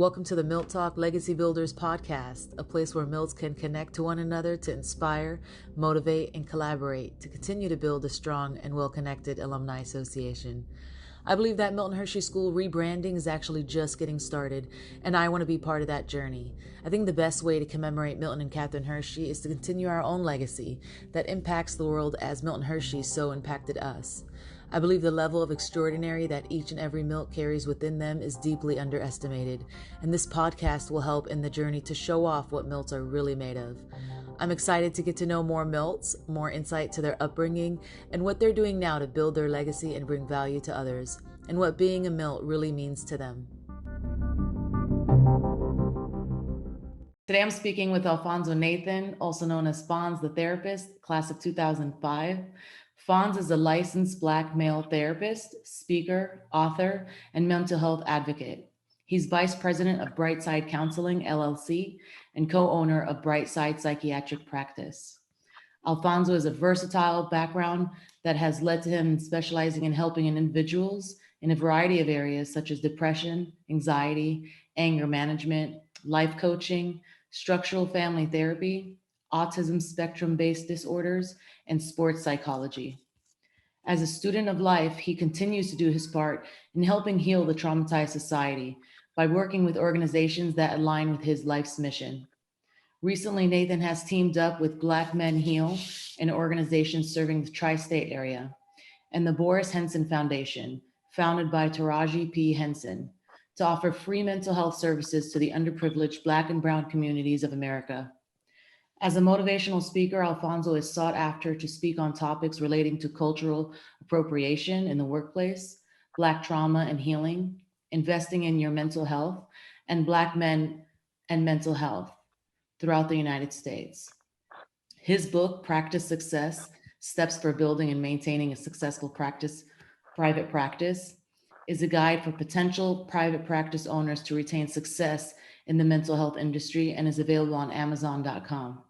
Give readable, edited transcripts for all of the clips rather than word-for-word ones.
Welcome to the Milt Talk Legacy Builders podcast, a place where Milts can connect to one another to inspire, motivate, and collaborate to continue to build a strong and well-connected alumni association. I believe that Milton Hershey School rebranding is actually just getting started, and I want to be part of that journey. I think the best way to commemorate Milton and Catherine Hershey is to continue our own legacy that impacts the world as Milton Hershey so impacted us. I believe the level of extraordinary that each and every Milt carries within them is deeply underestimated, and this podcast will help in the journey to show off what Milts are really made of. I'm excited to get to know more Milts, more insight to their upbringing, and what they're doing now to build their legacy and bring value to others, and what being a Milt really means to them. Today I'm speaking with Alphonso Nathan, also known as Fonz the Therapist, class of 2005. Fonz is a licensed Black male therapist, speaker, author, and mental health advocate. He's vice president of Brightside Counseling, LLC, and co-owner of Brightside Psychiatric Practice. Alphonso is a versatile background that has led to him specializing in helping individuals in a variety of areas such as depression, anxiety, anger management, life coaching, structural family therapy, autism spectrum-based disorders, and sports psychology. As a student of life, he continues to do his part in helping heal the traumatized society by working with organizations that align with his life's mission. Recently, Nathan has teamed up with Black Men Heal, an organization serving the tri-state area, and the Boris Henson Foundation, founded by Taraji P. Henson, to offer free mental health services to the underprivileged Black and Brown communities of America. As a motivational speaker, Alphonso is sought after to speak on topics relating to cultural appropriation in the workplace, Black trauma and healing, investing in your mental health, and Black men and mental health throughout the United States. His book, Practice Success: Steps for Building and Maintaining a Successful Private Practice, is a guide for potential private practice owners to retain success in the mental health industry and is available on Amazon.com.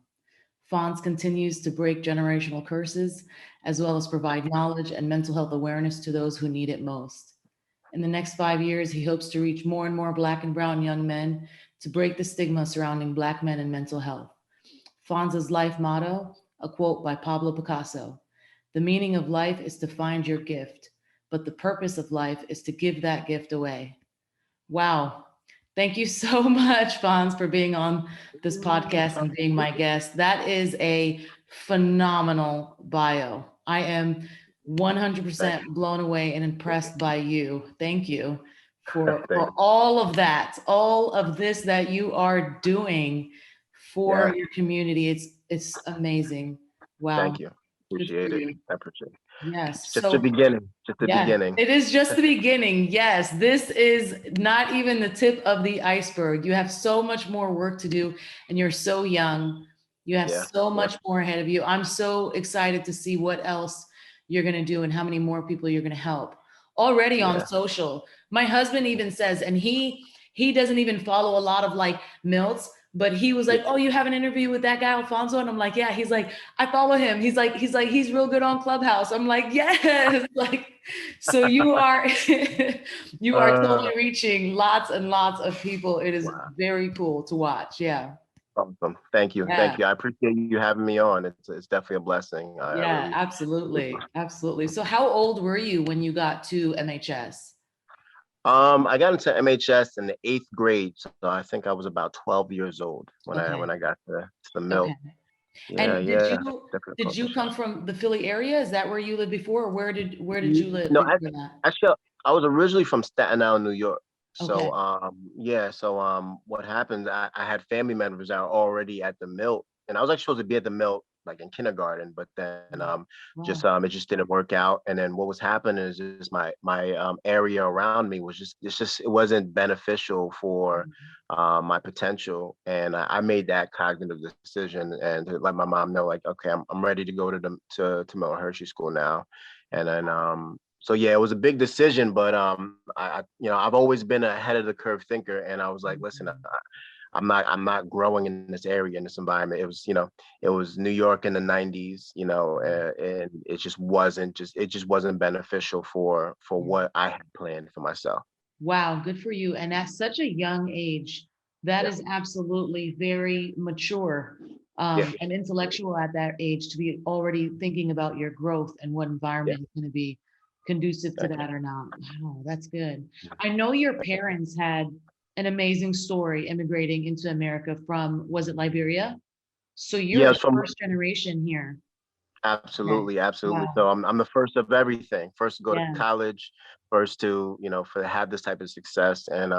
Fonz continues to break generational curses, as well as provide knowledge and mental health awareness to those who need it most. In the next 5 years, he hopes to reach more and more Black and Brown young men to break the stigma surrounding Black men and mental health. Fonz's life motto, a quote by Pablo Picasso: "The meaning of life is to find your gift, but the purpose of life is to give that gift away." Wow. Thank you so much, Fonz, for being on this podcast and being my guest. That is a phenomenal bio. I am 100% blown away and impressed by you. Thank you for all of that, all of this that you are doing for your community. It's amazing. Wow. Thank you. Appreciate it. I appreciate it. Yes. Just the beginning. Just the beginning. It is just the beginning. Yes. This is not even the tip of the iceberg. You have so much more work to do, and you're so young. You have so much more ahead of you. I'm so excited to see what else you're going to do and how many more people you're going to help. Already on social. My husband even says, and he doesn't even follow a lot of like Milts, but he was like, "Oh, you have an interview with that guy Alphonso?" And I'm like, "Yeah." He's like, "I follow him." He's he's real good on Clubhouse. I'm like, "Yes." Like, so you are totally reaching lots and lots of people. It is very cool to watch. Yeah. Awesome. Thank you. Thank you. I appreciate you having me on. It's definitely a blessing. Absolutely. Absolutely. So how old were you when you got to MHS? I got into MHS in the 8th grade, so I think I was about 12 years old when I got to the Milt. Okay. And did you come from the Philly area? Is that where you lived before, or where did you live? No, actually, I was originally from Staten Island, New York. So what happened? I had family members that were already at the Milt, and I was actually supposed to be at the Milt like in kindergarten, but then it just didn't work out. And then what was happening is just my area around me was it wasn't beneficial for my potential, and I made that cognitive decision and to let my mom know, like, okay, I'm ready to go to Milton Hershey School now. And then so yeah, it was a big decision, but I've always been a ahead of the curve thinker, and I was like, listen, I'm not growing in this area, in this environment. It was New York in the 90s, and it just wasn't beneficial for what I had planned for myself. Wow, good for you. And at such a young age, that Yeah, is absolutely very mature yeah, and intellectual at that age to be already thinking about your growth and what yeah. environment is going to be conducive to Thank you. that or not. Wow, that's good. I know your parents had an amazing story immigrating into America from, was it Liberia? So you're Yeah, the it's from first generation here. Okay. absolutely, absolutely. Wow. So I'm the first of everything. First to go to Yeah. college, first to, for have this type of success. And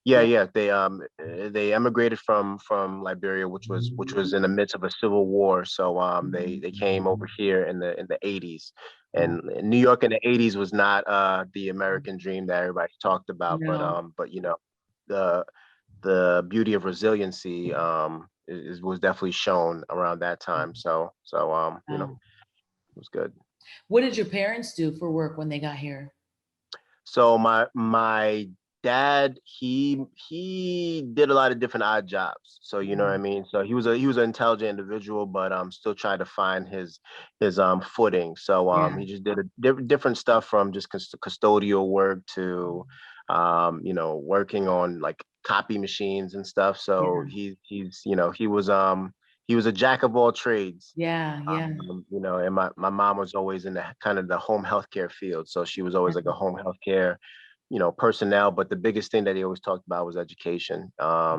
yeah, Yeah. yeah, they emigrated from Liberia, which was in the midst of a civil war. So they came over here in the 80s. Wow. And New York in the 80s was not the American dream that everybody talked about, No. but the the beauty of resiliency was definitely shown around that time. So Wow. it was good. What did your parents do for work when they got here? So my dad, he did a lot of different odd jobs. So you know what I Mhm. mean. So he was an intelligent individual, but still tried to find his footing. So Yeah. he just did different stuff from just custodial work to working on like copy machines and stuff. So Yeah. he was a jack of all trades. Yeah. Yeah. And my mom was always in the kind of the home healthcare field. So she was always like a home healthcare, personnel. But the biggest thing that he always talked about was education. But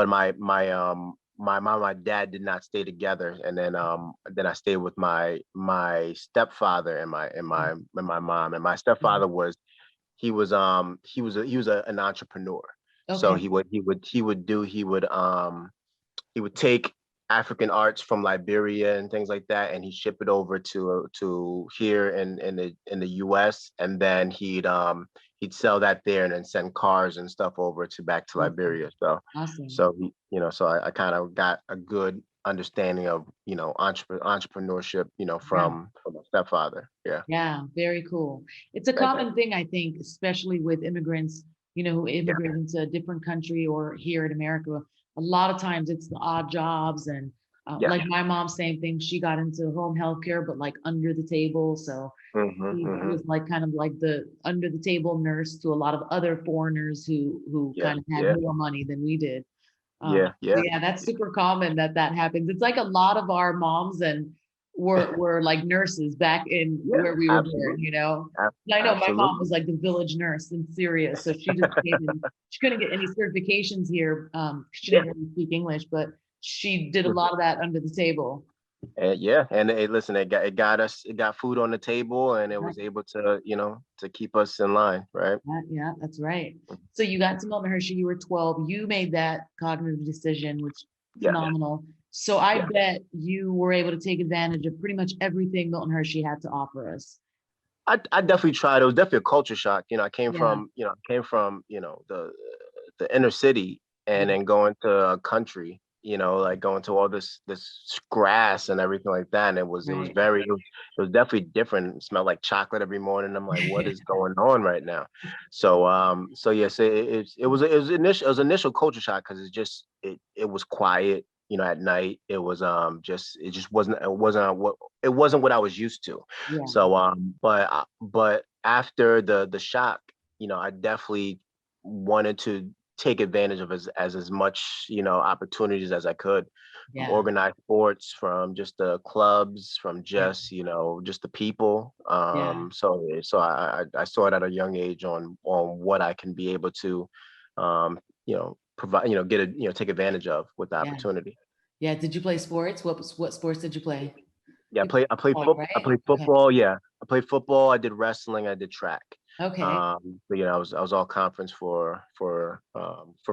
my mom and my dad did not stay together. And then I stayed with my stepfather and my mom. And my Mhm. stepfather was an entrepreneur. So Okay. he would take African arts from Liberia and things like that, and he'd ship it over to here in the U.S. And then he'd sell that there and then send cars and stuff over to back to Awesome. Liberia. So Awesome. so I kind of got a good understanding of entrepreneurship Yeah. from my stepfather. Yeah, Yeah. Very cool. It's a thank you. common thing, I think, especially with immigrants, who Yeah, immigrate into a different country or here in America. A lot of times it's the odd jobs and yeah. like my mom, same thing. She got into home healthcare, but like under the table. So Hmm, he hmm. was like kind of like the under the table nurse to a lot of other foreigners who Yeah, kind of had yeah, more money than we did. yeah, So yeah, yeah, that's super common that happens. It's like a lot of our moms and were like nurses back in yeah. where we were born. Absolutely, And I know my mom absolutely. was like the village nurse in Syria, so she just came in. She couldn't get any certifications here. 'Cause she Yeah. didn't really speak English, but she did a Mhm. lot of that under the table. And yeah, and listen, it got food on the table, and it Yeah, was able to keep us in line, right? yeah, that's right. So you got to Milton Hershey, you were 12. You made that cognitive decision, which Yeah, phenomenal. So I yeah. bet you were able to take advantage of pretty much everything Milton Hershey had to offer us. I definitely tried. It was definitely a culture shock. Yeah, I came from the inner city, and yeah, then going to a country, like going to all this grass and everything like that. And it was right. very it was definitely different. It smelled like chocolate every morning. I'm like, what is going on right now? So yes, it was initial culture shock because it was quiet. At night, it wasn't what I was used to. Yeah, So, but after the shock, I definitely wanted to take advantage of as much opportunities as I could, from yeah, organized sports, from just the clubs, from yeah, just the people. yeah, So I saw it at a young age on what I can be able to provide, take advantage of with the yeah, opportunity. yeah. Did you play sports? What sports did you play? Yeah, You played football, I right? played Okay. football. Yeah, I played football. I did wrestling. I did track. Okay. But I was all conference for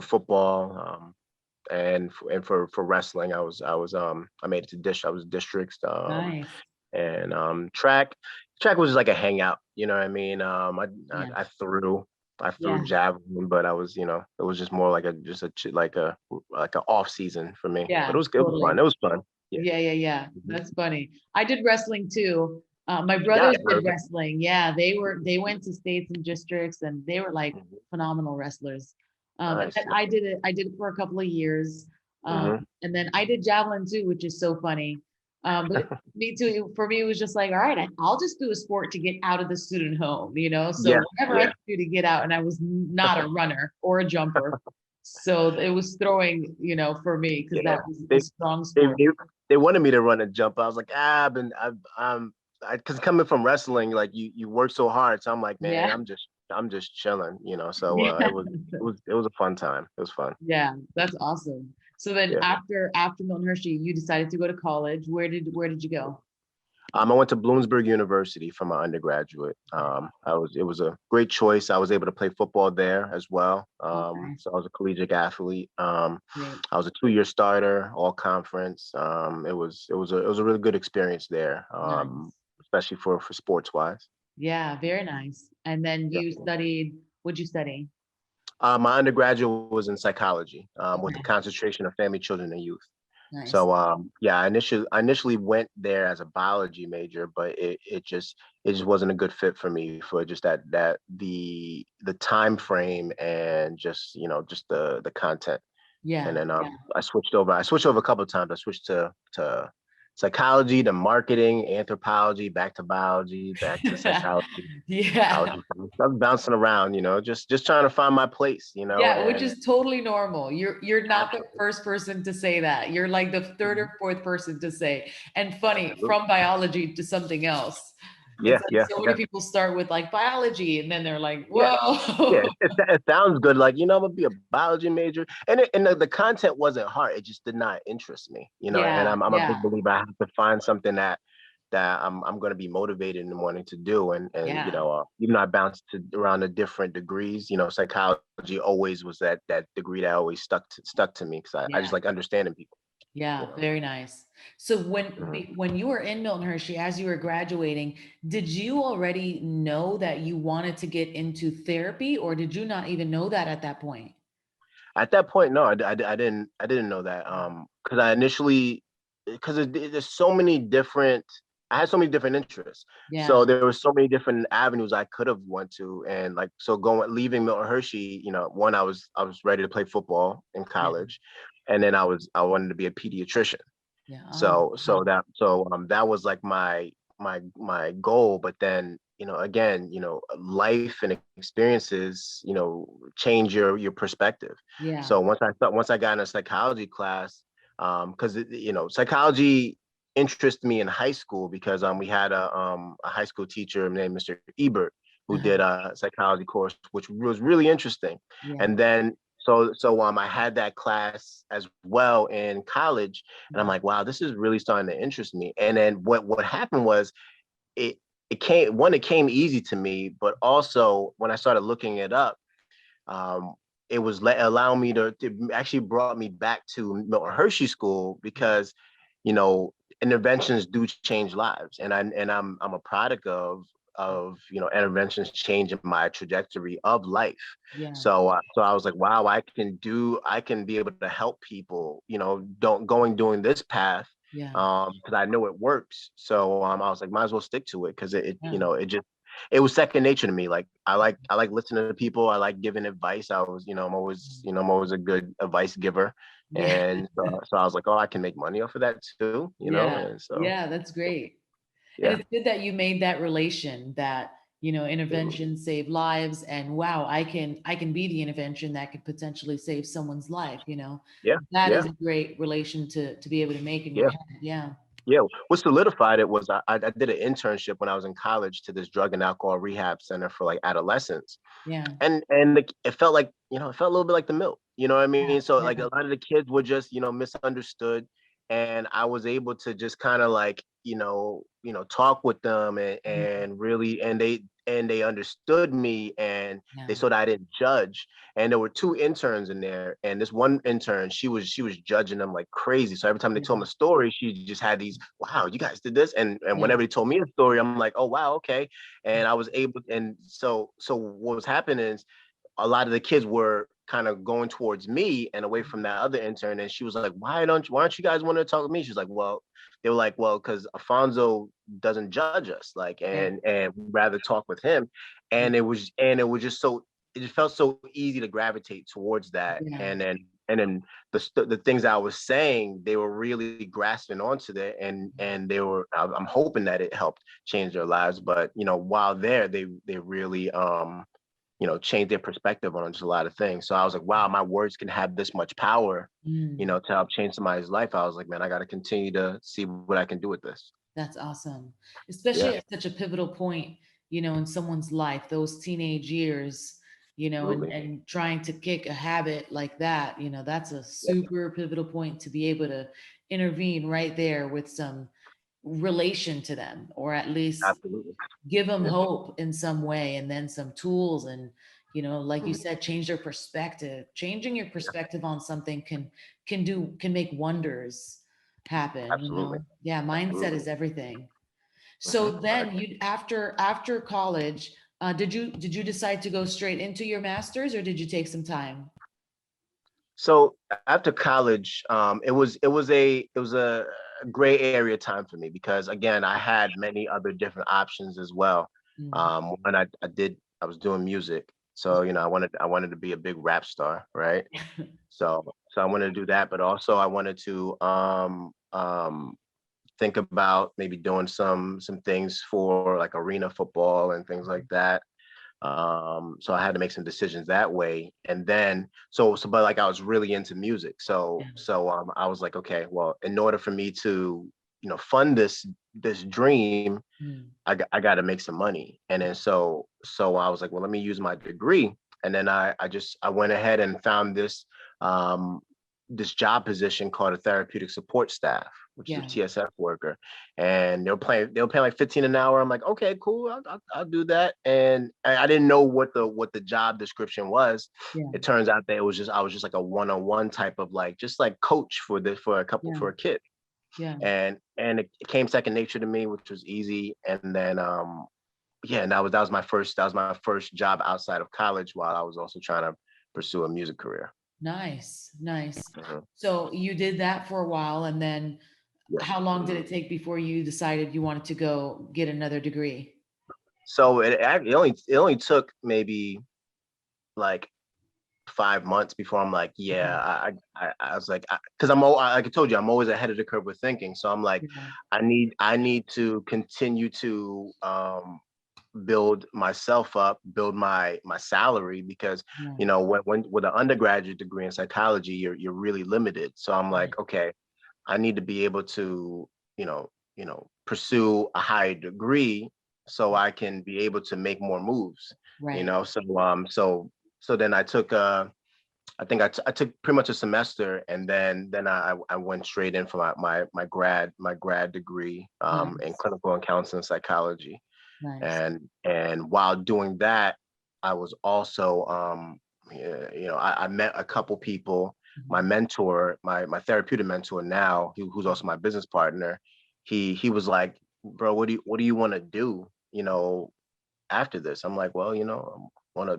football. And for wrestling, I made it to I was districts. Nice. And track was just like a hangout. You know what I mean? I, Yeah. I threw. I threw Yeah. javelin, but it was just more like like a off season for me. But Yeah. it was fun. Totally. It was fun. Yeah. Yeah. Yeah. Yeah. Mhm. That's funny. I did wrestling too. My Yeah. brothers did wrestling. Yeah, they went to states and districts, and they were like Mhm. phenomenal wrestlers. And Nice. then I did it. I did it for a couple of years, Hmm. and then I did javelin too, which is so funny. But me too. For me, it was just like, all right, I'll just do a sport to get out of the student home, Yeah, So whatever I yeah, could do to get out, and I was not a runner or a jumper, so it was throwing, for me because yeah. that was a They, strong they, sport. they, they wanted me to run and jump. I was like, because coming from wrestling, like you work so hard. So I'm like, man, Yeah, I'm just chilling, So yeah, it was a fun time. It was fun. yeah. That's awesome. So then Yeah. after Milton Hershey, you decided to go to college. Where did you go? I went to Bloomsburg University for my undergraduate. It was a great choice. I was able to play football there as well. Okay, So I was a collegiate athlete. great, I was a 2-year starter, all conference. It was a really good experience there, nice. especially for sports wise. Yeah, very nice. And then you Definitely. studied. What'd you study? My undergraduate was in psychology, with a Okay, concentration of family, children, and youth. nice. So yeah, I initially went there as a biology major, but it just wasn't a good fit for me for just the time frame and just the content. And Yeah, then I switched over. I switched over a couple of times. I switched to psychology, to marketing, anthropology, back to biology, back to psychology. yeah, I was bouncing around, just trying to find my place, yeah, which and is totally normal. You're not the absolutely, first person to say that. You're like the third or fourth person to say. And funny, absolutely. from biology to something else. Yeah, It's like yeah, so many yeah. people start with like biology, and then they're like, Yeah, yeah, whoa. it sounds good. Like, I'm gonna be a biology major, and the content wasn't hard. It just did not interest me. And Yeah, I'm a yeah, big believer. I have to find something that I'm gonna be motivated and wanting to do. And yeah, even though I bounced around the different degrees, psychology always was that degree that always stuck to me because I just yeah. like understanding people. You Yeah, know. very nice. So Mhm. when you were in Milton Hershey, as you were graduating, did you already know that you wanted to get into therapy, or did you not even know that at that point? At that point, no, I didn't know that. Because I initially, because there's so many different. I had so many different interests, so Yeah, there were so many different avenues I could have went to, and like so leaving Milton Hershey, one I was ready to play football in yeah, college, and then I wanted to be a pediatrician. yeah. Oh, So wow. that was like my goal. But then, again, life and experiences, change your perspective. Yeah. So once I got in a psychology class, because psychology interested me in high school because we had a high school teacher named Mr. Ebert who Uh-huh. did a psychology course, which was really interesting. Yeah. And then so I had that class as well in college, and I'm Mhm. like, wow, this is really starting to interest me. And then what happened was it it came easy to me, but also when I started looking it up, um, it was allowing me to actually brought me back to Milton Hershey School because you know interventions do change lives, and I'm a product of interventions changing my trajectory of life. Yeah. So I was like, wow, I can be able to help people, don't going doing this path, Yeah. because I know it works. So I was like, might as well stick to it because Yeah. it was second nature to me. Like I like listening to people. I like giving advice. I'm always a good advice giver. Yeah. And so I was like, oh, I can make money off of that too, Yeah. And so Yeah. That's great. And yeah, it's good that you made that relation that, interventions save lives and wow, I can be the intervention that could potentially save someone's life. yeah, That is yeah, a great relation to be able to make in your yeah. head. Yeah. Yeah, what solidified it was I did an internship when I was in college to this drug and alcohol rehab center for like adolescents, Yeah. and it felt like it felt a little bit like the Milt. You know what I Yeah. mean? So like Yeah. a lot of the kids were just misunderstood, and I was able to just kind of like talk with them Mhm. and really and they understood me, and they Yeah. saw that I didn't judge. And there were two interns in there, and this one intern, she was judging them like crazy. So every time they told them Yeah. a story, she just had these, wow, you guys did this, and Yeah. whenever they told me a story, I'm like, oh wow, okay. And I was able, and so what was happening is a lot of the kids were kind of going towards me and away from that other intern. And she was like, why don't you guys want to talk with me? She's like, well, they were like, well, because Alfonso doesn't judge us, like, Yeah. and we'd rather talk with him. Yeah. And it was just so, it just felt so easy to gravitate towards that. Yeah. And then and then the things I was saying, they were really grasping onto that, and they were. I'm hoping that it helped change their lives. But while there, they really changed their perspective on just a lot of things. So I was like, wow, my words can have this much power, Mm. to help change somebody's life. I was like, man, I got to continue to see what I can do with this. That's awesome. Yeah, Especially at such a pivotal point, in someone's life, those teenage years, and, absolutely. and trying to kick a habit like that, that's a Yeah, super pivotal point to be able to intervene right there with some relation to them, or at least absolutely. give them Yeah. hope in some way, and then some tools, and like you Mhm. said, change their perspective. Changing your perspective on something can make wonders happen. Absolutely. Yeah, mindset Absolutely. is everything. Hmm. So then you, after college, did you decide to go straight into your master's, or did you take some time? So after college, it was a gray area time for me because again, I had many other different options as well. Mm. When I was doing music, so I wanted to be a big rap star, right? So I wanted to do that, but also I wanted to think about maybe doing some things for like arena football and things like that. So I had to make some decisions that way. And then but like I was really into music. Yeah. So I was like, okay, well, in order for me to, fund this dream, Mm. I got to make some money. And then so I was like, well, let me use my degree. And then I went ahead and found um this job position called a therapeutic support staff, which is a Yeah. TSF worker. And they were paying like 15 an hour. I'm like, okay, cool, I'll do that. And I didn't know what the job description was. Yeah. It turns out that I was just like a one-on-one type of like just like coach Yeah. for a kid. Yeah. And it came second nature to me, which was easy. And then yeah, and that was my first job outside of college while I was also trying to pursue a music career. Nice. Nice. Mhm. So you did that for a while, and then Yeah. how long did Mhm. it take before you decided you wanted to go get another degree? So it only took maybe like 5 months before I'm like, Okay. yeah, I was like, because like I told you, I'm always ahead of the curve with thinking. So I'm like, Yeah. I need to continue to build myself up, build my salary because Yeah. when with an undergraduate degree in psychology, you're really limited. So I'm Right. like, okay, I need to be able to, pursue a higher degree so I can be able to make more moves, Right. so then I took pretty much a semester and then I went straight in for my grad degree in Nice. clinical and counseling psychology. Nice. And while doing that, I was also yeah, I met a couple people. My Mhm. mentor, my therapeutic mentor now, who's also my business partner, he was like, bro, what do you want to do, after this? I'm like, well, I want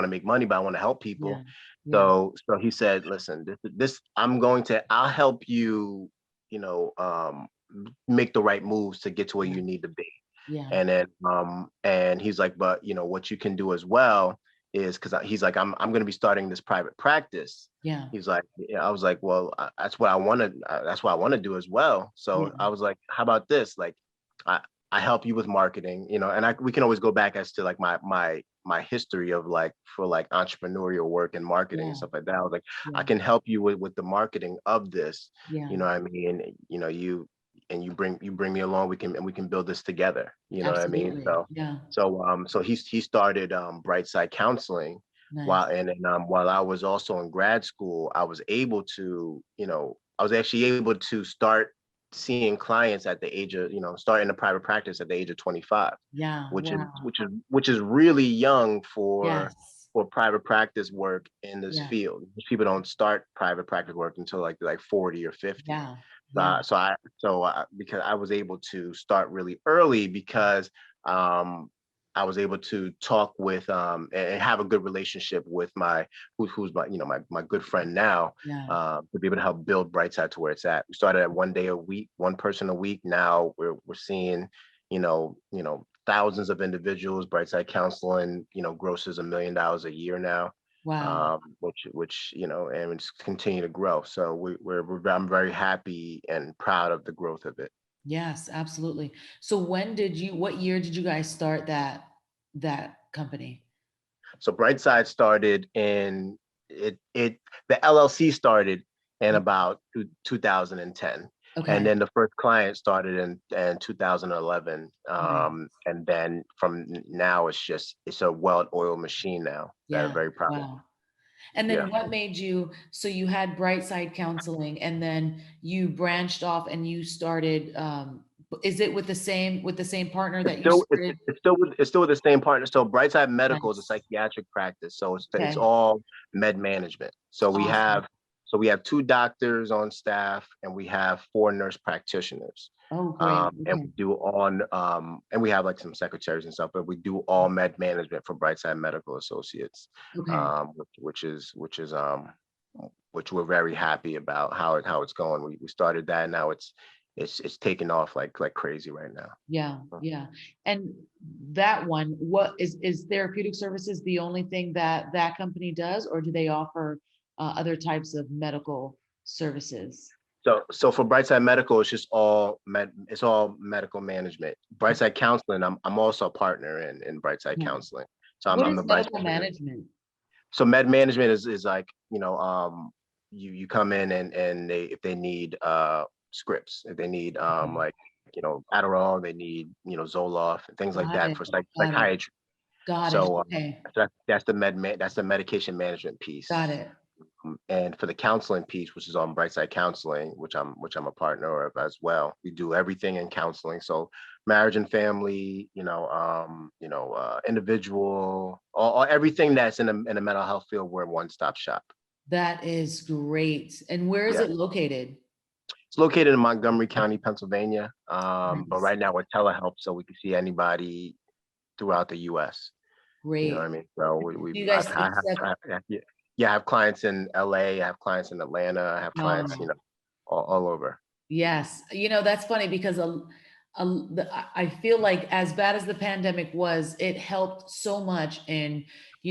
to make money, but I want to help Yeah. people. Yeah. So he said, listen, this I'll help you, you know, make the right moves to get to where Yeah. you need to be. Yeah. And he's like, but what you can do as well is because he's like, I'm going to be starting this private practice. Yeah. He's like, yeah, I was like, well, that's what I want to do as well. Yeah. So I was like, how about this? Like, I I help you with marketing, and we can always go back as to like my history of like for like entrepreneurial work and marketing and Yeah. stuff like that. I was like, I Yeah. can help you with the marketing of this. Yeah. You know what I mean? You bring me along. We can build this together. You know what I mean? Absolutely. So Yeah. so he started Brightside Counseling Nice. while I was also in grad school. I was actually able to start seeing clients at the age of, starting a private practice at the age of 25, Yeah. which is Wow. which is which is really young for Yes. private practice work in this Yeah. field. People don't start private practice work until like 40 or 50. Yeah. So, Yeah. because I was able to start really early because um, I was able to talk with and have a good relationship with who's my good friend now, Yeah. to be able to help build Brightside to where it's at. We started at one day a week, one person a week. Now we're seeing thousands of individuals. Brightside Counseling grosses $1 million a year now. Wow. which and it's continue to grow. So I'm very happy and proud of the growth of it. Yes, absolutely. So what year did you guys start that company? So Brightside started in it the LLC started in about 2010. And Okay. then the first client started in 2011. Nice. And then from now it's a well-oiled machine now that I'm Yeah. very proud of. Wow. And Yeah. then what made you, so you had Brightside Counseling and then you branched off and you started, is it with the same partner It's that you still started? it's still with the same partner. So Brightside Medical is a Nice. psychiatric practice. So it's Okay. all med management. Awesome. So we have 2 doctors on staff and we have 4 nurse practitioners. Oh, great. And Okay. we do on and we have like some secretaries and stuff, but we do all med management for Brightside Medical Associates, Okay. which we're very happy about how it's going. We started that and now it's taking off like crazy right now. Yeah. Yeah. And that one, what is therapeutic services the only thing that that company does, or do they offer other types of medical services? So for Brightside Medical, it's all medical management. Brightside Counseling, I'm also a partner in Brightside Yeah. Counseling. So What I'm is the vice medical president. management? So med management is like, you come in and if they need scripts, if they need Okay. like, Adderall, they need, Zoloft and things like Got that it. for Got it. psychiatry. Got it. So Okay. that's the medication management Got piece. it. And for the counseling piece, which is on Brightside Counseling, which I'm a partner of as well, we do everything in counseling. So marriage and family, individual, all everything that's in the mental health field, we're a one-stop shop. That is great. And where is Yeah, it located? it's located in Montgomery County, Pennsylvania. But Nice. right now we're telehealth, so we can see anybody throughout the U.S. You know what I Great. mean? So Do you I've, guys I have, accept? yeah, I have clients in LA, I have clients in Atlanta, I have clients, Oh, all over. yes. That's funny because I feel like as bad as the pandemic was, it helped so much in,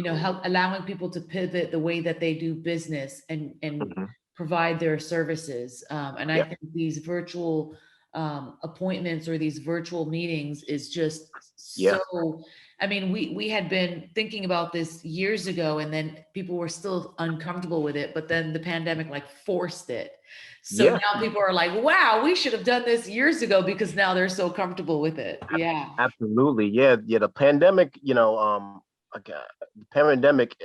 help allowing people to pivot the way that they do business and Mhm. provide their services. And I Yeah, think these virtual appointments or these virtual meetings is just yeah, so. I mean, we had been thinking about this years ago, and then people were still uncomfortable with it, but then the pandemic like forced it. So yeah, now people are like, wow, we should have done this years ago because now they're so comfortable with it. Yeah. absolutely. Yeah, yeah. The pandemic, like, the pandemic,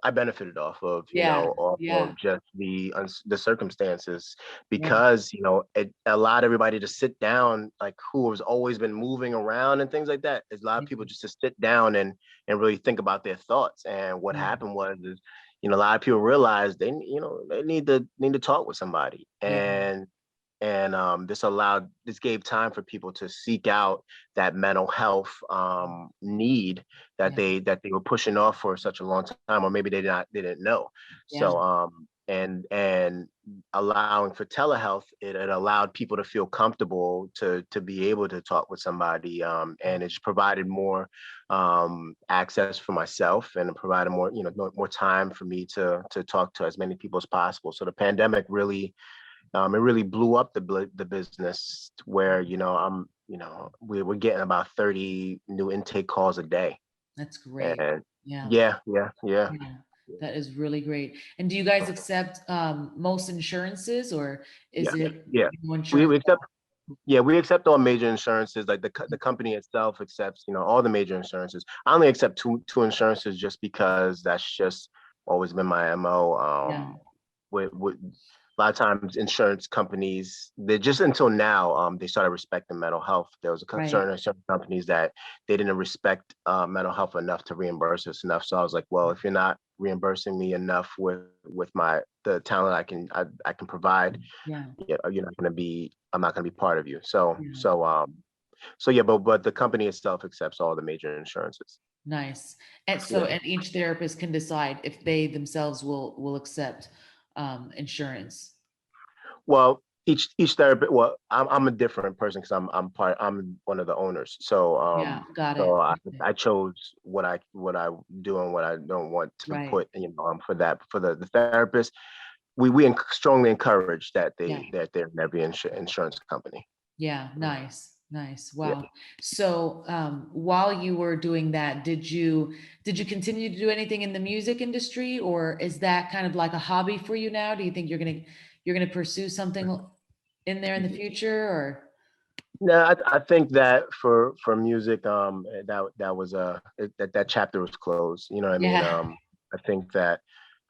I benefited Yeah. off Yeah. of just the circumstances Yeah. because, it allowed everybody to sit down, like who has always been moving around and things like that. It's a lot of people just to sit down and really think about their thoughts. And what Yeah. happened was, is, a lot of people realized they need to talk with somebody. Yeah. And this gave time for people to seek out that mental health need Yeah. that they were pushing off for such a long time, or maybe they didn't know. Yeah. So and allowing for telehealth, it allowed people to feel comfortable to be able to talk with somebody, and it just provided more access for myself, and it provided more time for me to talk to as many people as possible. So the pandemic really, it really blew up the business where, we're getting about 30 new intake calls a day. That's great. And Yeah. yeah, yeah, yeah. Yeah. That is really great. And do you guys accept most insurances, or is Yeah, it yeah. We, insurance? we accept we accept all major insurances. Like the company itself accepts, all the major insurances. I only accept two insurances just because that's just always been my MO. Yeah. With a lot of times insurance companies, they just until now, they started respecting mental health. There was Right. certain insurance companies that they didn't respect mental health enough to reimburse us enough. So I was like, well, if you're not reimbursing me enough with the talent I can provide, Yeah. I'm not gonna be part of you. So Yeah. yeah, but the company itself accepts all the major insurances. Nice. And so, Yeah. and each therapist can decide if they themselves will accept insurance. Well, each therapist. Well, I'm a different person because I'm one of the owners. So Yeah, got it. so Okay. I chose what I do and what I don't want to Right. put, for that, for the therapist. We strongly encourage that Yeah. there never be insurance company. Yeah. Nice. Nice. Yeah. Wow. So while you were doing that, did you continue to do anything in the music industry, or is that kind of like a hobby for you now? Do you think you're gonna pursue something in there in the future, or? No, I think that for music, that was that chapter was closed. You know what I mean? Yeah. I think that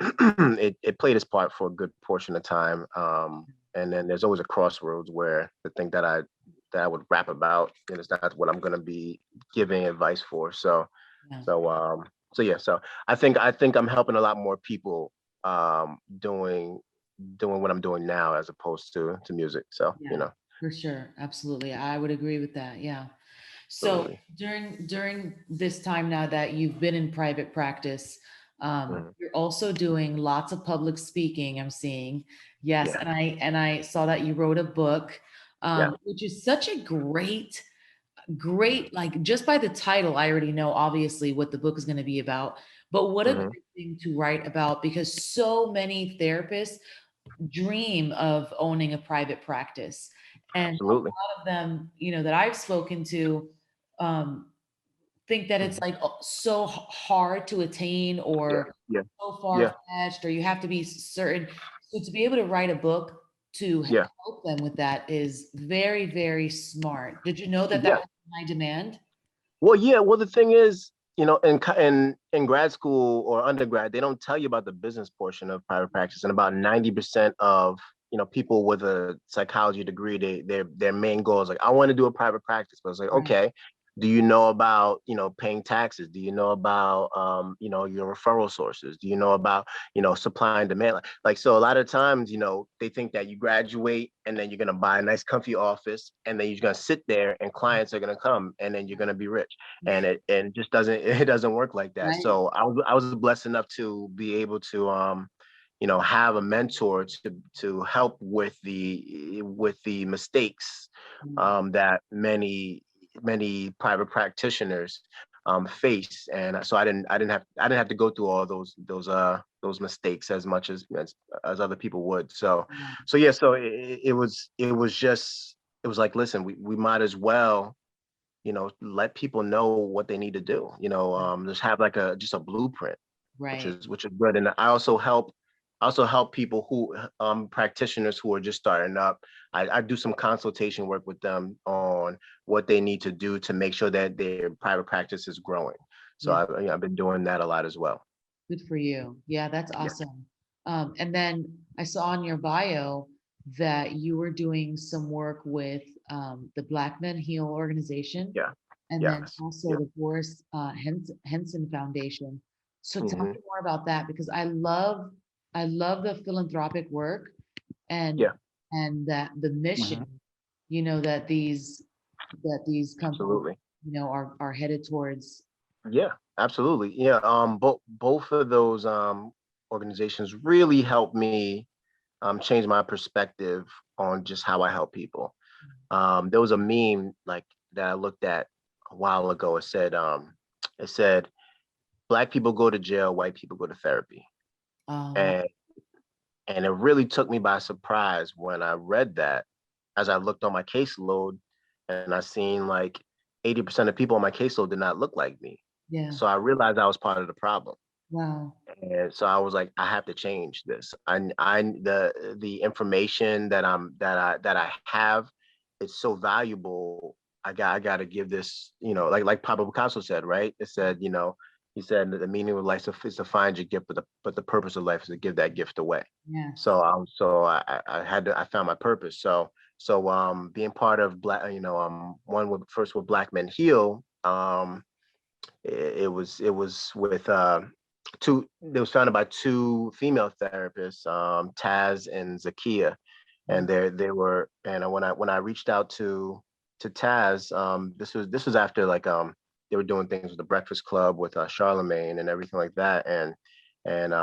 it played its part for a good portion of time. And then there's always a crossroads where the thing that I would rap about, and it's not what I'm gonna be giving advice for. So Yeah. so so yeah, so I think I'm helping a lot more people doing what I'm doing now as opposed to music. So, Yeah, for sure. Absolutely. I would agree with that. Yeah. So absolutely. during this time now that you've been in private practice, Mhm. you're also doing lots of public speaking, I'm seeing. Yes, Yeah, and I saw that you wrote a book, yeah. which is such a great, like just by the title, I already know obviously what the book is going to be about. But what a Hmm. great thing to write about, because so many therapists dream of owning a private practice. And a Absolutely. lot of them, that I've spoken to, um, think that it's Mhm. like so hard to attain, Yeah, or yeah, so yeah, far-fetched, or you have to be certain. So to be able to write a book to yeah, help them with that is very, very smart. Did you know that that yeah. was in high demand? Well, yeah. Well, the thing is, in grad school or undergrad, they don't tell you about the business portion of private practice, and about 90% of people with a psychology degree, their main goal is like, I want to do a private practice. But it's like, Right, okay, do you know about paying taxes? Do you know about your referral sources? Do you know about supply and demand? Like, so a lot of times, they think that you graduate and then you're gonna buy a nice comfy office and then you're gonna sit there and clients are gonna come and then you're gonna be rich. And it just doesn't it doesn't work like that. right. So I was blessed enough to be able to have a mentor to help with the mistakes Mm, that many private practitioners face. And so I didn't have to go through all those mistakes as much as other people would. So yeah, so yeah, so it was like, listen, we might as well let people know what they need to do, just have like just a blueprint, which right. is which is good. And I also help people who practitioners who are just starting up. I do some consultation work with them on what they need to do to make sure that their private practice is growing. So Yeah. I've been doing that a lot as well. Good for you. Yeah, that's Yeah, awesome. And then I saw on your bio that you were doing some work with the Black Men Heal organization, yeah, and then yes, also yeah, the Boris Henson Foundation. So tell hmm, me more about that, because I love the philanthropic work, and yeah, that the mission, hmm, that these companies, absolutely. are headed towards. Yeah, absolutely. Yeah, both of those organizations really helped me change my perspective on just how I help people. There was a meme like that I looked at a while ago. It said black people go to jail, white people go to therapy. Wow. And it really took me by surprise when I read that, as I looked on my caseload and I seen like 80% of people on my caseload did not look like me. Yeah. So I realized I was part of the problem. Wow. And so I was like, I have to change this. The information that I have, it's so valuable. I got to give this, like Pablo Picasso said, right? It said, he said that the meaning of life is to find your gift, but the purpose of life is to give that gift away. So Yes. I found my purpose. So being part of Black, one with first with Black Men Heal, it was with two. It was founded by two female therapists, Taz and Zakia, and Wow. when I reached out to Taz, this was after like they were doing things with the Breakfast Club with Charlemagne and everything like that, and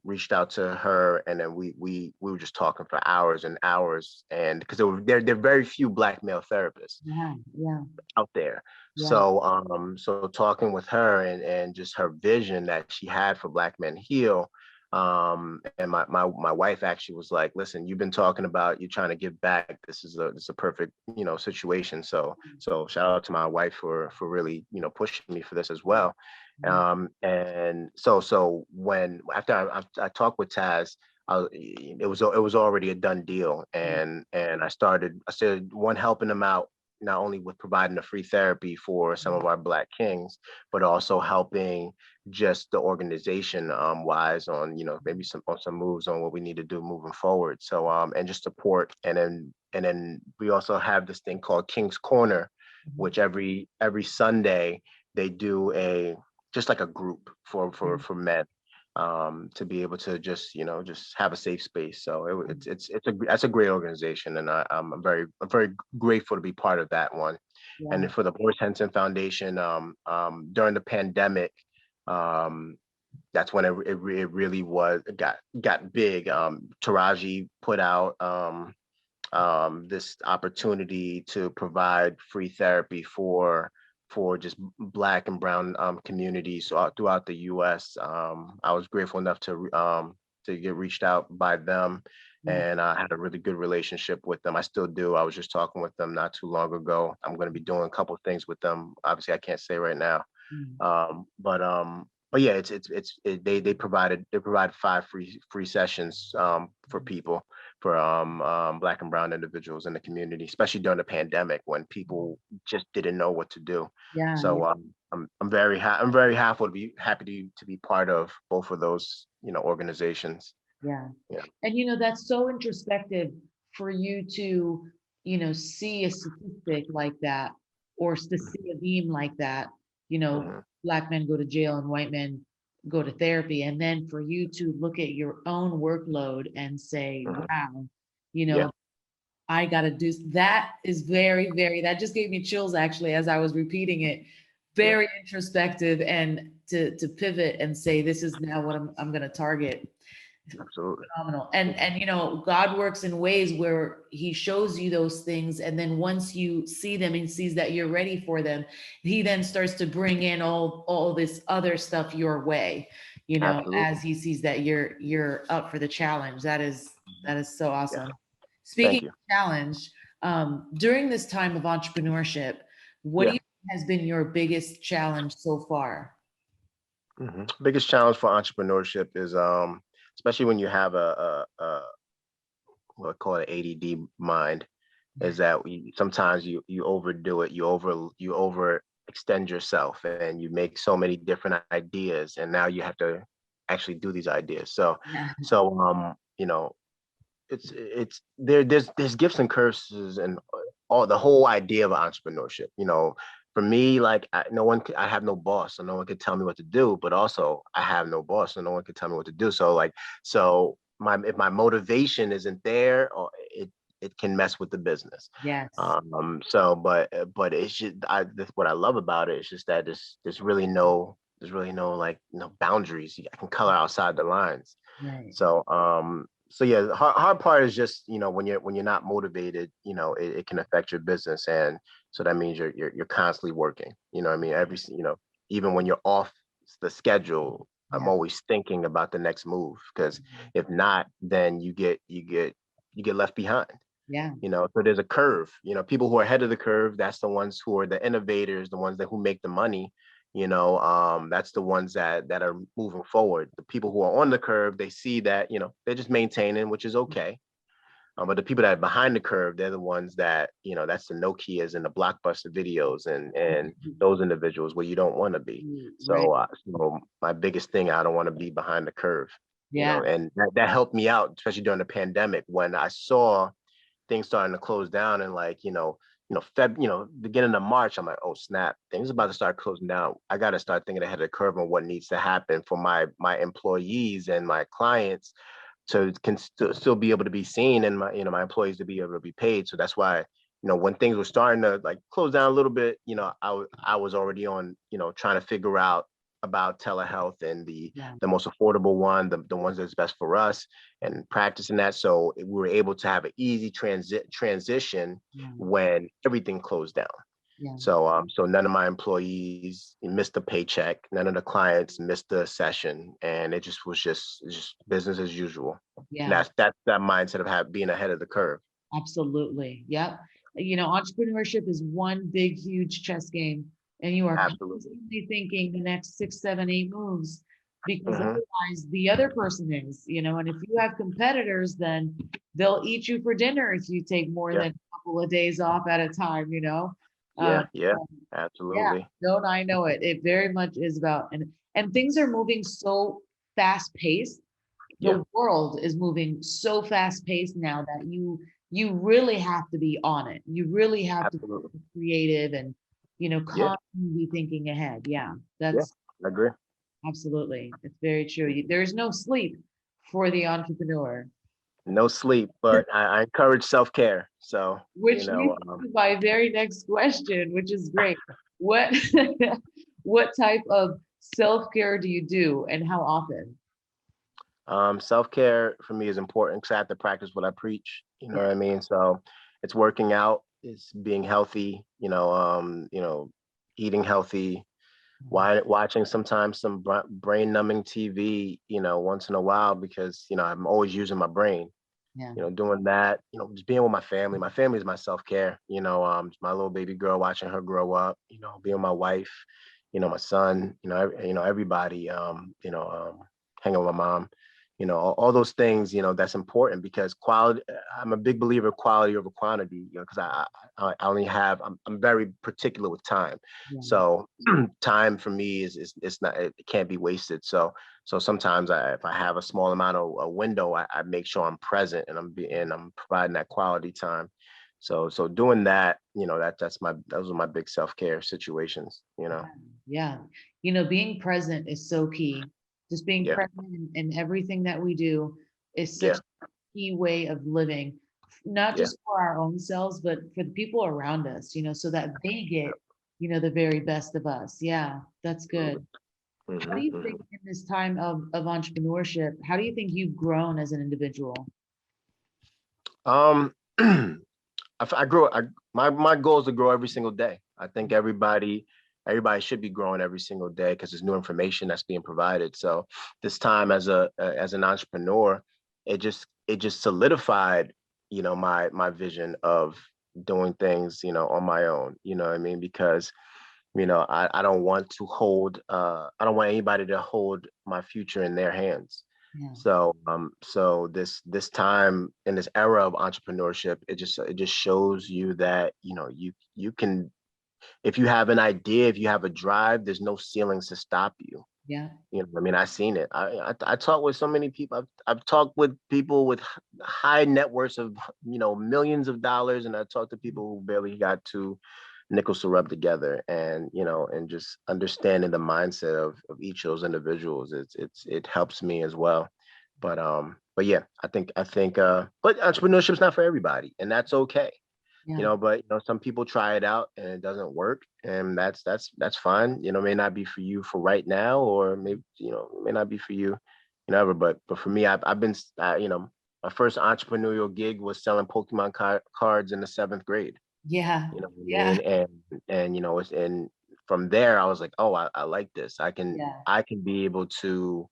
reached out to her, and then we were just talking for hours and hours, and because there are very few Black male therapists Yeah, yeah, out there. yeah. So talking with her and just her vision that she had for Black Men Heal. And my wife actually was like, listen, you've been talking about you trying to give back. This is a perfect, situation. So shout out to my wife for really, pushing me for this as well. And so when after I talked with Taz, it was already a done deal, and I said one, helping them out not only with providing a free therapy for some of our Black kings, but also helping just the organization wise on, maybe some moves on what we need to do moving forward. So and just support, and then we also have this thing called King's Corner, which every Sunday they do just like a group for men, to be able to just have a safe space. So that's a great organization, and I'm very grateful to be part of that one. Yeah. And then for the Boris Henson Foundation, during the pandemic, that's when it really got big. Taraji put out this opportunity to provide free therapy for just Black and brown communities throughout the U.S. I was grateful enough to get reached out by them, and I had a really good relationship with them. I still do. I was just talking with them not too long ago. I'm going to be doing a couple of things with them. Obviously, I can't say right now, but yeah, they provided 5 free sessions for people, for Black and brown individuals in the community, especially during the pandemic when people just didn't know what to do. Yeah, So I'm very happy to be part of both of those organizations. yeah. Yeah. And that's so introspective for you to, see a statistic like that, or to see a meme like that, Mhm. Black men go to jail and white men go to therapy. And then for you to look at your own workload and say, Mhm. wow, Yeah. I gotta do that is very, very, that just gave me chills actually as I was repeating it. Yeah. Very introspective, and to pivot and say, this is now what I'm gonna target. Absolutely. Phenomenal. And God works in ways where he shows you those things, and then once you see them and sees that you're ready for them, he then starts to bring in all this other stuff your way, Absolutely. as he sees that you're up for the challenge. That is so Yeah. awesome. Thank Speaking you. of challenge, during this time of entrepreneurship, what do Yeah. you think has been your biggest challenge so far? Biggest challenge for entrepreneurship is especially when you have a what I call it ADD mind, is that sometimes you overdo it, you over extend yourself, and you make so many different ideas, and now you have to actually do these ideas. So Yeah. so it's there's gifts and curses, and all the whole idea of entrepreneurship. For me, like I have no boss, so no one could tell me what to do. But also, I have no boss, so no one could tell me what to do. So if my motivation isn't there, or it can mess with the business. Yes. But it's just what I love about it is just that there's really no like boundaries. I can color outside the lines. Right. So yeah, the hard part is just when you're not motivated, it can affect your business, and so that means you're constantly working. What I mean, even when you're off the schedule, I'm Yeah. always thinking about the next move, because if not, then you get left behind. Yeah. So there's a curve. People who are ahead of the curve, that's the ones who are the innovators, the ones who make the money. That's the ones that are moving forward. The people who are on the curve, they see that they're just maintaining, which is okay. But the people that are behind the curve, they're the ones that's the Nokias and the Blockbuster videos, and those individuals where you don't want to be. Right. So my biggest thing, I don't want to be behind the curve. Yeah. And that helped me out, especially during the pandemic when I saw things starting to close down, and beginning of March, I'm like, oh snap, things about to start closing down. I got to start thinking ahead of the curve on what needs to happen for my employees and my clients to still be able to be seen, and my employees to be able to be paid. So that's why when things were starting to like close down a little bit, I was already on trying to figure out about telehealth and Yeah. the most affordable one, the ones that's best for us, and practicing that. So we were able to have an easy transition Yeah. when everything closed down. Yeah. So none of my employees missed a paycheck, none of the clients missed a session, and it just was just business as usual. And Yeah. that's that mindset of being ahead of the curve. Absolutely. Yep. Entrepreneurship is one big, huge chess game, and you are Absolutely. constantly thinking the next 6, 7, 8 moves, because Hmm. otherwise the other person is, and if you have competitors, then they'll eat you for dinner if you take more Yeah, than a couple of days off at a time. yeah, yeah, So, yeah, absolutely. don't I know it? It very much is about, and things are moving so fast paced. Yeah, The world is moving so fast paced now that you really have to be on it. You really have to absolutely. be creative and Yeah, constantly thinking ahead. Yeah, yeah, that's I agree. absolutely, it's very true. There is no sleep for the entrepreneur, No sleep, but I encourage self-care. So, which leads to my very next question, which is great. What what type of self-care do you do and how often? self-care for me is important because I have to practice what I preach. You know Yeah. what I mean? So it's working out, it's being healthy, eating healthy, watching sometimes some brain numbing TV, once in a while because, I'm always using my brain, Yeah. doing that, just being with my family. My family is my self-care, my little baby girl, watching her grow up, being with my wife, my son, everybody, hanging with my mom, all those things, that's important because quality, I'm a big believer of quality over quantity, because I only have, I'm very particular with time. Yeah. So time for me is it's not, it can't be wasted. So sometimes if I have a small amount of a window, I make sure I'm present and I'm providing that quality time. So doing that, those are my big self-care situations. Yeah. Being present is so key. Just being Yeah, present in everything that we do is such yeah, a key way of living, not yeah. just for our own selves, but for the people around us, so that they get, the very best of us. Yeah, that's good. How Hmm. do you Hmm. think in this time of entrepreneurship, how do you think you've grown as an individual? Um, I grow. My goal is to grow every single day. I think everybody should be growing every single day because there's new information that's being provided. So this time as an entrepreneur, it just solidified, my vision of doing things, on my own. You know what I mean? Because I don't want to hold, I don't want anybody to hold my future in their hands. Yeah. So this time in this era of entrepreneurship, it just shows you that, you can, if you have an idea, if you have a drive, there's no ceilings to stop you. Yeah. I mean, I've seen it. I talk with so many people. I've talked with people with high net worths of, millions of dollars, and I talked to people who barely got to nickels to rub together, and just understanding the mindset of each of those individuals, it helps me as well. But yeah, I think but entrepreneurship's not for everybody, and that's okay. Yeah. But some people try it out and it doesn't work, and that's fine. It may not be for you for right now, or maybe it may not be for you, ever. But for me, I've been, my first entrepreneurial gig was selling Pokemon cards in the seventh grade. Yeah. You know what I Yeah. mean? And and from there I was like, oh, I like this. I can Yeah. I can be able to,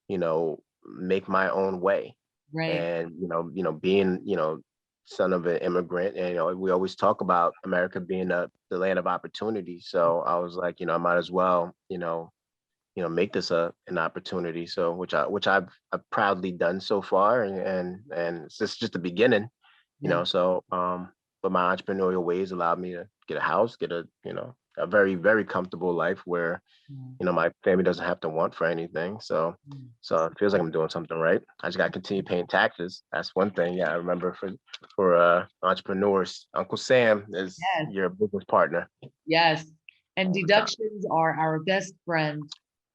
make my own way. Right. And being, son of an immigrant, and we always talk about America being the land of opportunity. So I was like, I might as well, make this an opportunity. So which I've proudly done so far, and it's just the beginning. Yeah. But my entrepreneurial ways allowed me to get a house, get a very, very comfortable life where, Yeah. my family doesn't have to want for anything. So, Mm. so it feels like I'm doing something right. I just got to continue paying taxes. That's one thing. Yeah, I remember for entrepreneurs, Uncle Sam is Yes. your business partner Yes. And all the time. deductions are our best friend.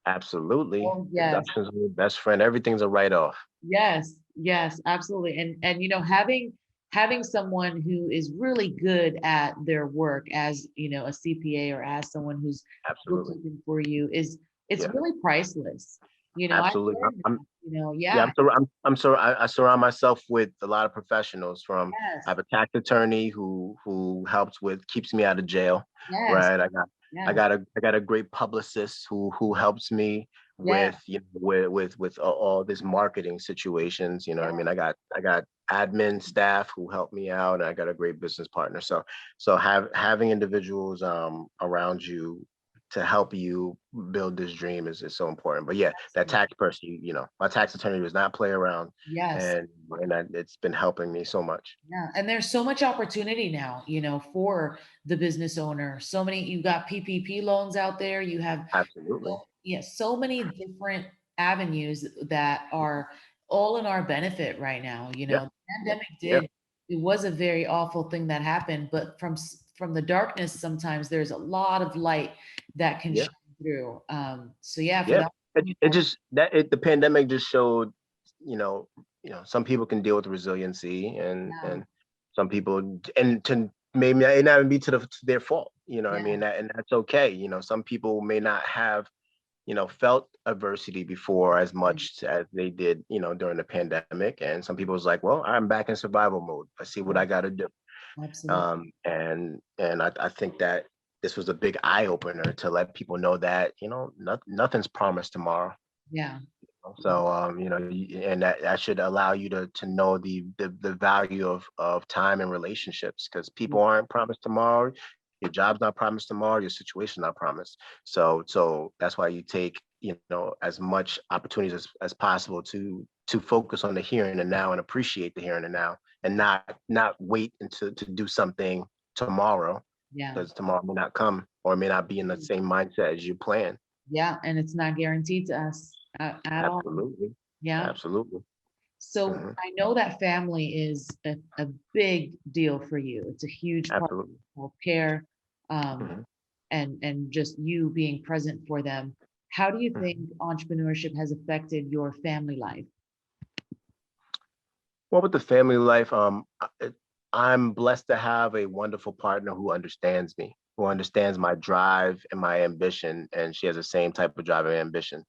Absolutely. Oh, yes. Deductions are your best friend. Everything's a write-off. Yes. Yes, absolutely. And having someone who is really good at their work as, a CPA or as someone who's Absolutely. bookkeeping for you is it's Yeah, really priceless. I absolutely. learned that, Yeah, yeah, I surround myself with a lot of professionals. I yes, have a tax attorney who helps with keeps me out of jail, yes, right? yes, I got a great publicist who helps me yes, with with all this marketing situations. You know, what I yes, mean, I got admin staff who help me out, and I got a great business partner. So having individuals around you to help you build this dream is so important. But yeah, that absolutely. tax person, my tax attorney does not play around, Yes. it's been helping me so much. Yeah, and there's so much opportunity now, for the business owner. So many, you got PPP loans out there. You have, Absolutely. yeah, so many different avenues that are all in our benefit right now. Yeah. The Yeah. pandemic Yeah. it was a very awful thing that happened, but from the darkness, sometimes there's a lot of light that can Yeah. shine through. So yeah, for Yeah. that, It just the pandemic just showed, you know, some people can deal with resiliency, yeah, and some people, and to maybe it not even be to their fault. What I yeah, mean, and that's okay. Some people may not have felt adversity before as right, much as they did, during the pandemic. And some people was like, well, I'm back in survival mode. I see what yeah, I got to do. absolutely, And I think that this was a big eye opener to let people know that, nothing's promised tomorrow. yeah, yeah, So, and that should allow you to know the value of time and relationships, because yeah, people aren't promised tomorrow. Your job's not promised tomorrow. Your situation's not promised. So that's why you take, as much opportunities as possible to focus on the here and the now and appreciate the here and the now, and not wait until to do something tomorrow, yeah. because tomorrow may not come, or may not be in the same mindset as you plan. Yeah, and it's not guaranteed to us at all. Absolutely. Yeah. Absolutely. So Mhm. I know that family is a big deal for you. It's a huge part Absolutely. of healthcare, um, Mhm. and just you being present for them. How do you think Mhm. entrepreneurship has affected your family life? Well, with the family life, I'm blessed to have a wonderful partner who understands me, who understands my drive and my ambition, and she has the same type of drive and ambition.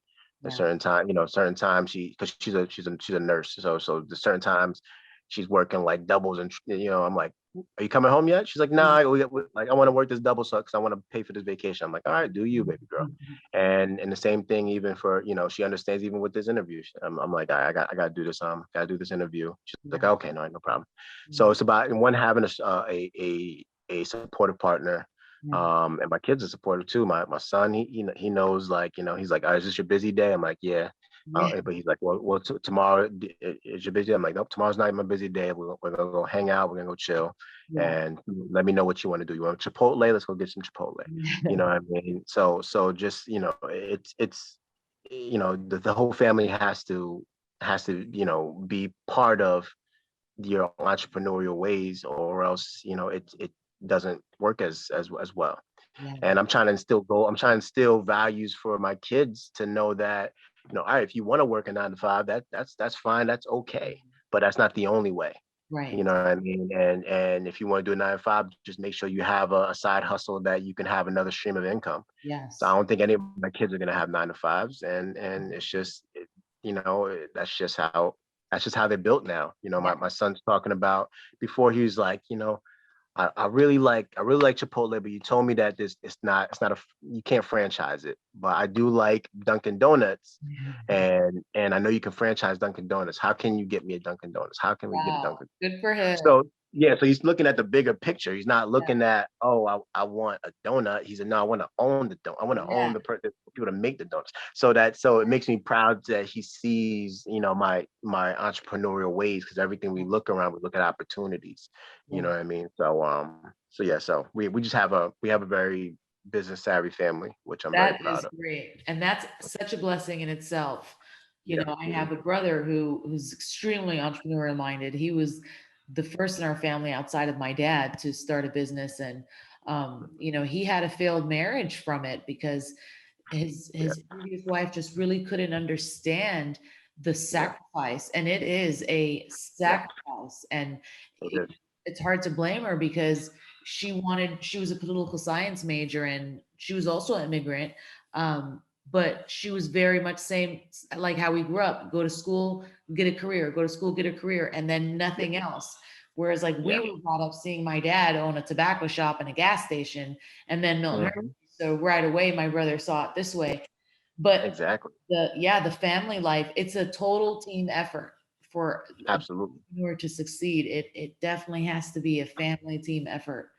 A Yeah. certain time, certain times because she's a nurse, so the certain times she's working like doubles, and I'm like, "Are you coming home yet?" She's like, Yeah. "Nah, like I want to work this double so because I want to pay for this vacation." I'm like, "All right, do you, baby girl." And the same thing even for, she understands even with this interview. I'm like, I gotta do this, gotta do this interview. She's like, Yeah. okay, no problem. So Yeah. it's about one having a supportive partner. Yeah. And my kids are supportive too. My son, he knows, like, he's like, is this your busy day? I'm like, yeah. Yeah. But he's like, well, tomorrow is your busy day? I'm like, nope, tomorrow's not my busy day. We're gonna go hang out. We're gonna go chill, Yeah. and let me know what you want to do. You want Chipotle? Let's go get some Chipotle. You know what I mean? So just, it's the whole family has to be part of your entrepreneurial ways, or else it doesn't work as well. Yeah. And I'm trying to instill values for my kids to know that, all right, if you want to work a 9 to 5, that's fine, that's okay, but that's not the only way. You Right. know what I mean? And if you want to do a 9 to 5, just make sure you have a side hustle that you can have another stream of income. So I Yes. don't think any of my kids are gonna have 9 to 5s, and it's just, that's just how they're built now. Yeah. My son's talking about, before he was like, I really like Chipotle, but you told me that this it's not you can't franchise it. But I do like Dunkin' Donuts, and I know you can franchise Dunkin' Donuts. How can you get me a Dunkin' Donuts? How can we get a Wow. Dunkin'? Good for him. So yeah, so he's looking at the bigger picture. He's not Yeah. looking at, oh, I want a donut. He said, no, I want to own the donut. I want to Yeah. own the people to make the donuts. So it makes me proud that he sees, my entrepreneurial ways, because everything we look around, we look at opportunities. You Yeah. know what I mean? So yeah, so we just have a very business savvy family, which I'm very That proud is of. great. And that's such a blessing in itself. Yeah. I Mhm. have a brother who's extremely entrepreneurial minded. He was the first in our family outside of my dad to start a business. And he had a failed marriage from it because Yeah. his previous wife just really couldn't understand the Yeah. sacrifice. And it is a Yeah. sacrifice. And It it, is. it's hard to blame her because she was a political science major and she was also an immigrant. but she was very much same like how we grew up: go to school, get a career, go to school, get a career, and then Yeah. nothing else. Whereas like we Yeah. were brought up seeing my dad own a tobacco shop and a gas station, and then Milton Hershey. Mhm. So right away, my brother saw it this way. But Exactly. the family life, it's a total team effort for a Absolutely. entrepreneur to succeed. It definitely has to be a family team effort.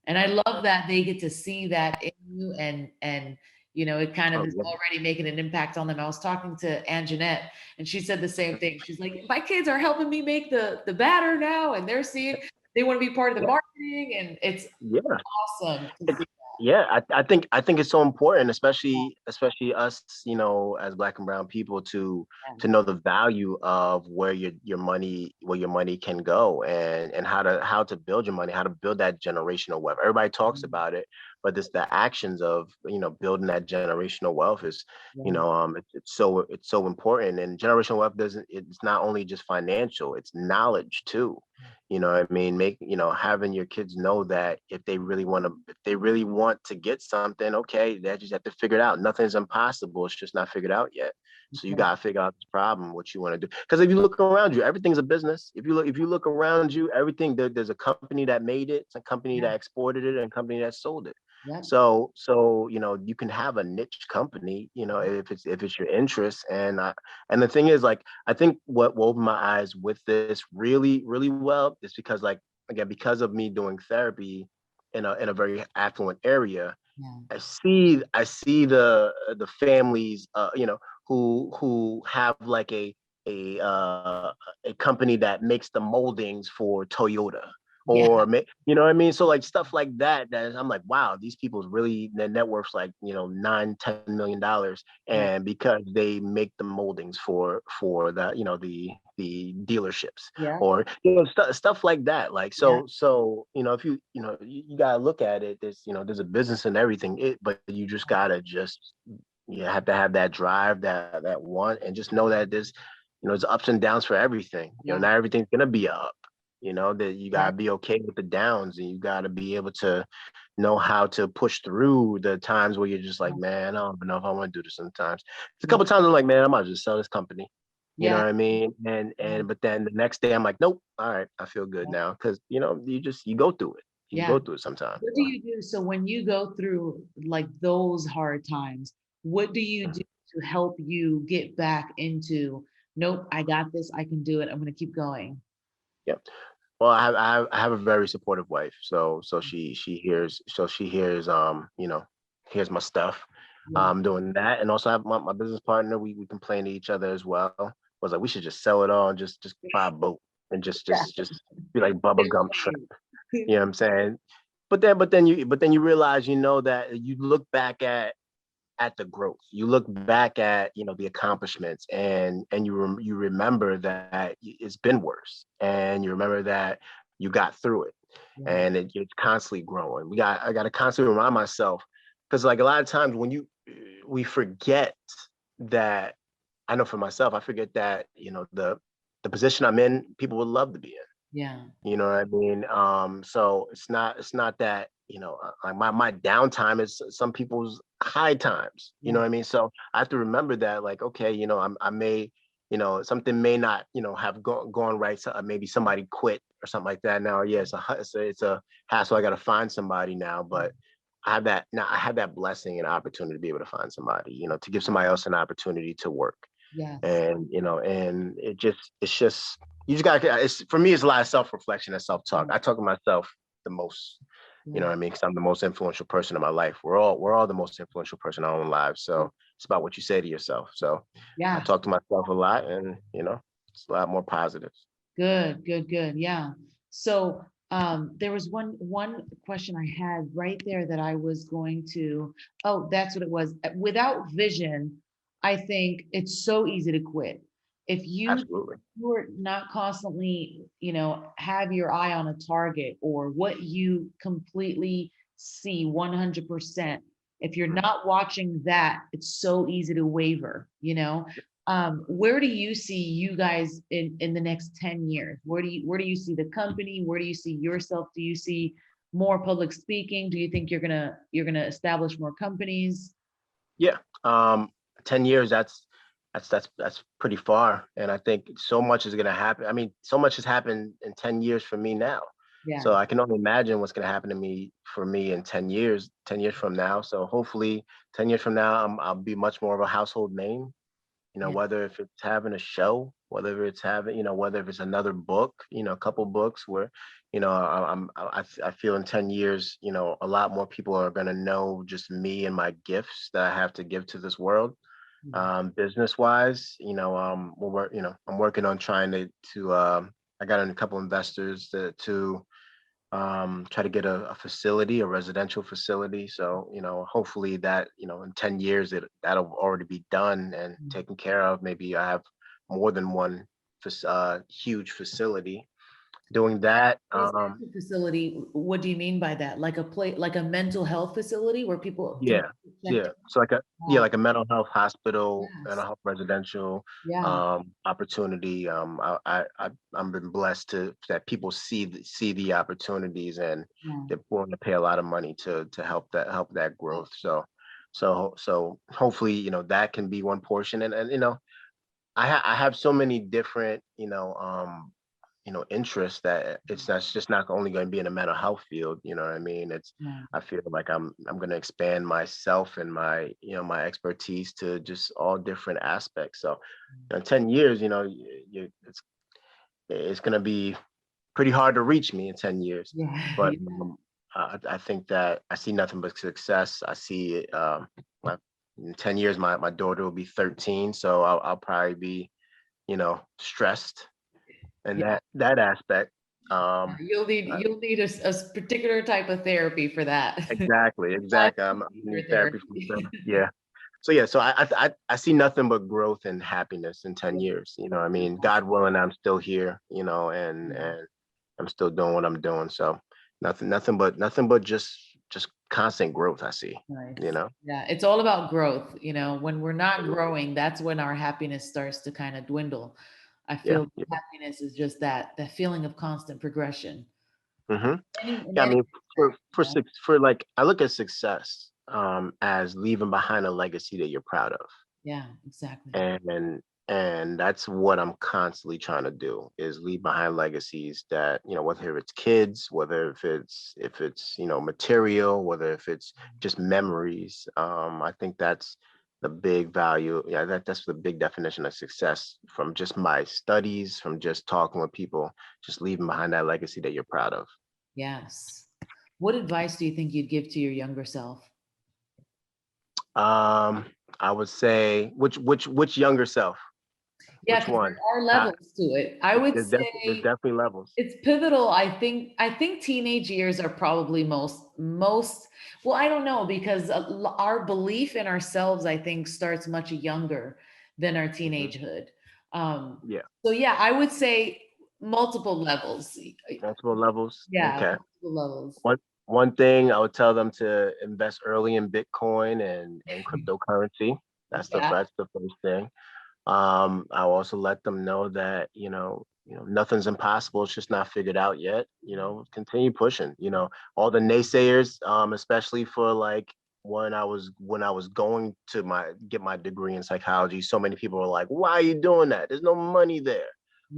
And I love that they get to see that in you, and it kind of Oh, is yeah. already making an impact on them. I was talking to Anjanette, and she said the same thing. She's like, my kids are helping me make the batter now, and they're seeing they want to be part of the Yeah. marketing, and it's Yeah. awesome to It's, see yeah, I think it's so important, especially us, as Black and brown people, to that. know the value of where your money can go, and how to build your money, how to build that generational wealth. Everybody talks Mhm. about it, but it's the actions of building that generational wealth is, Yeah, it's so important. And generational wealth doesn't it's not only just financial, it's knowledge too. You know what I mean? Having your kids know that if they really want to get something, okay, they just have to figure it out. Nothing's impossible. It's just not figured out yet. So you okay. gotta figure out this problem, what you want to do. Because if you look around you, everything's a business. If you look around you, everything there's a company that made it, it's a company Yeah, that exported it, and a company that sold it. yep. So you can have a niche company, if it's your interest. And the thing is, like, I think what opened my eyes with this really, really well is because, like, again, because of me doing therapy in a very affluent area, Yeah, I see the families, who have like a company that makes the moldings for Toyota, yeah, you know what I mean? So, like, stuff like that, that I'm like, wow, these people's really, their net worth's like, 9-10 million dollars, yeah, and because they make the moldings for the dealerships, yeah, or stuff like that. Like, yeah, so if you gotta look at it, there's a business in everything, but you just gotta just you have to have that drive, that want, and just know that there's ups and downs for everything. yeah, Not everything's gonna be up. That you gotta yeah, be okay with the downs, and you gotta be able to know how to push through the times where you're just like, man, I don't even know if I want to do this sometimes. It's a yeah, couple times I'm like, man, I might just sell this company. You know yeah, what I mean? And yeah, and but then the next day I'm like, nope, all right, I feel good now. Because you go through it. You yeah. go through it sometimes. What do you do? So when you go through like those hard times, what do you do to help you get back into, nope, I got this, I can do it, I'm gonna keep going. Yeah. Well, I have a very supportive wife, so she hears my stuff. Yeah. Doing that, and also I have my business partner. We complain to each other as well. I was like, we should just sell it all and just buy a boat and just Yeah. just just be like Bubba Gump Shrimp. Right. You know what I'm saying? But then you realize, that you look back at the growth. You look back at the accomplishments, and you remember that it's been worse, and you remember that you got through it, Yeah. and it's constantly growing. I got to constantly remind myself, because, like, a lot of times we forget that. I know for myself, I forget that the position I'm in, people would love to be in. Yeah. You know what I mean? So it's not that, like, my downtime is some people's high times. You know Yeah. what I mean? So I have to remember that, like, okay, I may, something may not, have gone right. So maybe somebody quit or something like that. Now, yeah, it's a hassle. I got to find somebody now, but I have that blessing and opportunity to be able to find somebody, to give somebody else an opportunity to work. Yes. And it's just you just gotta, for me, it's a lot of self-reflection and self-talk. Yeah. I talk to myself the most. You Yeah. know what I mean? Because I'm the most influential person in my life. We're all the most influential person in our own lives. So it's about what you say to yourself. So I Yeah. talk to myself a lot, and it's a lot more positive. Good, good, good. Yeah. So there was one question I had right there that I was going to, oh, that's what it was. Without vision, I think it's so easy to quit. If Absolutely. you are not constantly, have your eye on a target or what you completely see 100%, if you're not watching that, it's so easy to waver. Where do you see you guys in the next 10 years? Where do you see the company? Where do you see yourself? Do you see more public speaking? Do you think you're gonna establish more companies? Yeah. 10 years, that's pretty far. And I think so much is gonna happen. I mean, so much has happened in 10 years for me now. Yeah, So I can only imagine what's gonna happen to me for me in 10 years from now. So hopefully 10 years from now, I'll be much more of a household name, yeah. whether if it's having a show, whether it's having, whether if it's another book, a couple books where, I feel in 10 years, a lot more people are going to know just me and my gifts that I have to give to this world. Mm. Business wise, I'm working on trying I got a couple investors to try to get a facility, a residential facility. So, hopefully that, in 10 years, that'll already be done and Mm. taken care of. Maybe I have more than one huge facility doing that. Residential facility, what do you mean by that? Like a place, like a mental health facility where people can Yeah, check yeah. in? So Wow. like a mental health hospital and a Yes. health residential Yeah. opportunity. I'm been blessed that people see the opportunities, and Yeah. they're willing to pay a lot of money to help that growth. So hopefully, that can be one portion. And I have so many different, interests that it's just not only going to be in the mental health field. You know what I mean? Yeah. I feel like I'm going to expand myself and my, my expertise to just all different aspects. So in 10 years, it's going to be pretty hard to reach me in 10 years. Yeah. But I think that I see nothing but success. I see my, in 10 years, my daughter will be 13. So I'll probably be, stressed in Yeah. that aspect. Um, uh, You'll need a particular type of therapy for that. Not exactly. I'm in computer therapy for therapy. myself. Yeah. So yeah, so I see nothing but growth and happiness in 10 Yeah. years. I mean, God willing, I'm still here, Yeah. and I'm still doing what I'm doing. So nothing but just constant growth I see, you Nice. know. Yeah, it's all about growth. When we're not growing, that's when our happiness starts to kind of dwindle. I Yeah. feel Yeah. happiness is just that feeling of constant progression. hmm In Yeah. I any mean, aspect, you know? for like, I look at success as leaving behind a legacy that you're proud of. Yeah, exactly. And that's what I'm constantly trying to do, is leave behind legacies that, whether it's kids, whether if it's material, whether if it's just memories. I think that's the big value. Yeah, that's the big definition of success, from just my studies, from just talking with people, just leaving behind that legacy that you're proud of. Yes. What advice do you think you'd give to your younger self? um I would say, which younger self, Yeah, which because there one? are uh, levels to it. I would there's say definitely levels. it's pivotal. I think teenage years are probably most well, I don't know because our belief in ourselves, I think, starts much younger than our Mhm. teenagehood. Um, Yeah. so yeah, I would say multiple levels. Multiple levels. Yeah, Okay. multiple levels. One thing I would tell them to invest early in Bitcoin and cryptocurrency. Yeah, That's the first thing. I'll also let them know that, nothing's impossible. It's just not figured out yet. Continue pushing. All the naysayers, especially for like when I was going to get my degree in psychology, so many people were like, "Why are you doing that? There's no money there.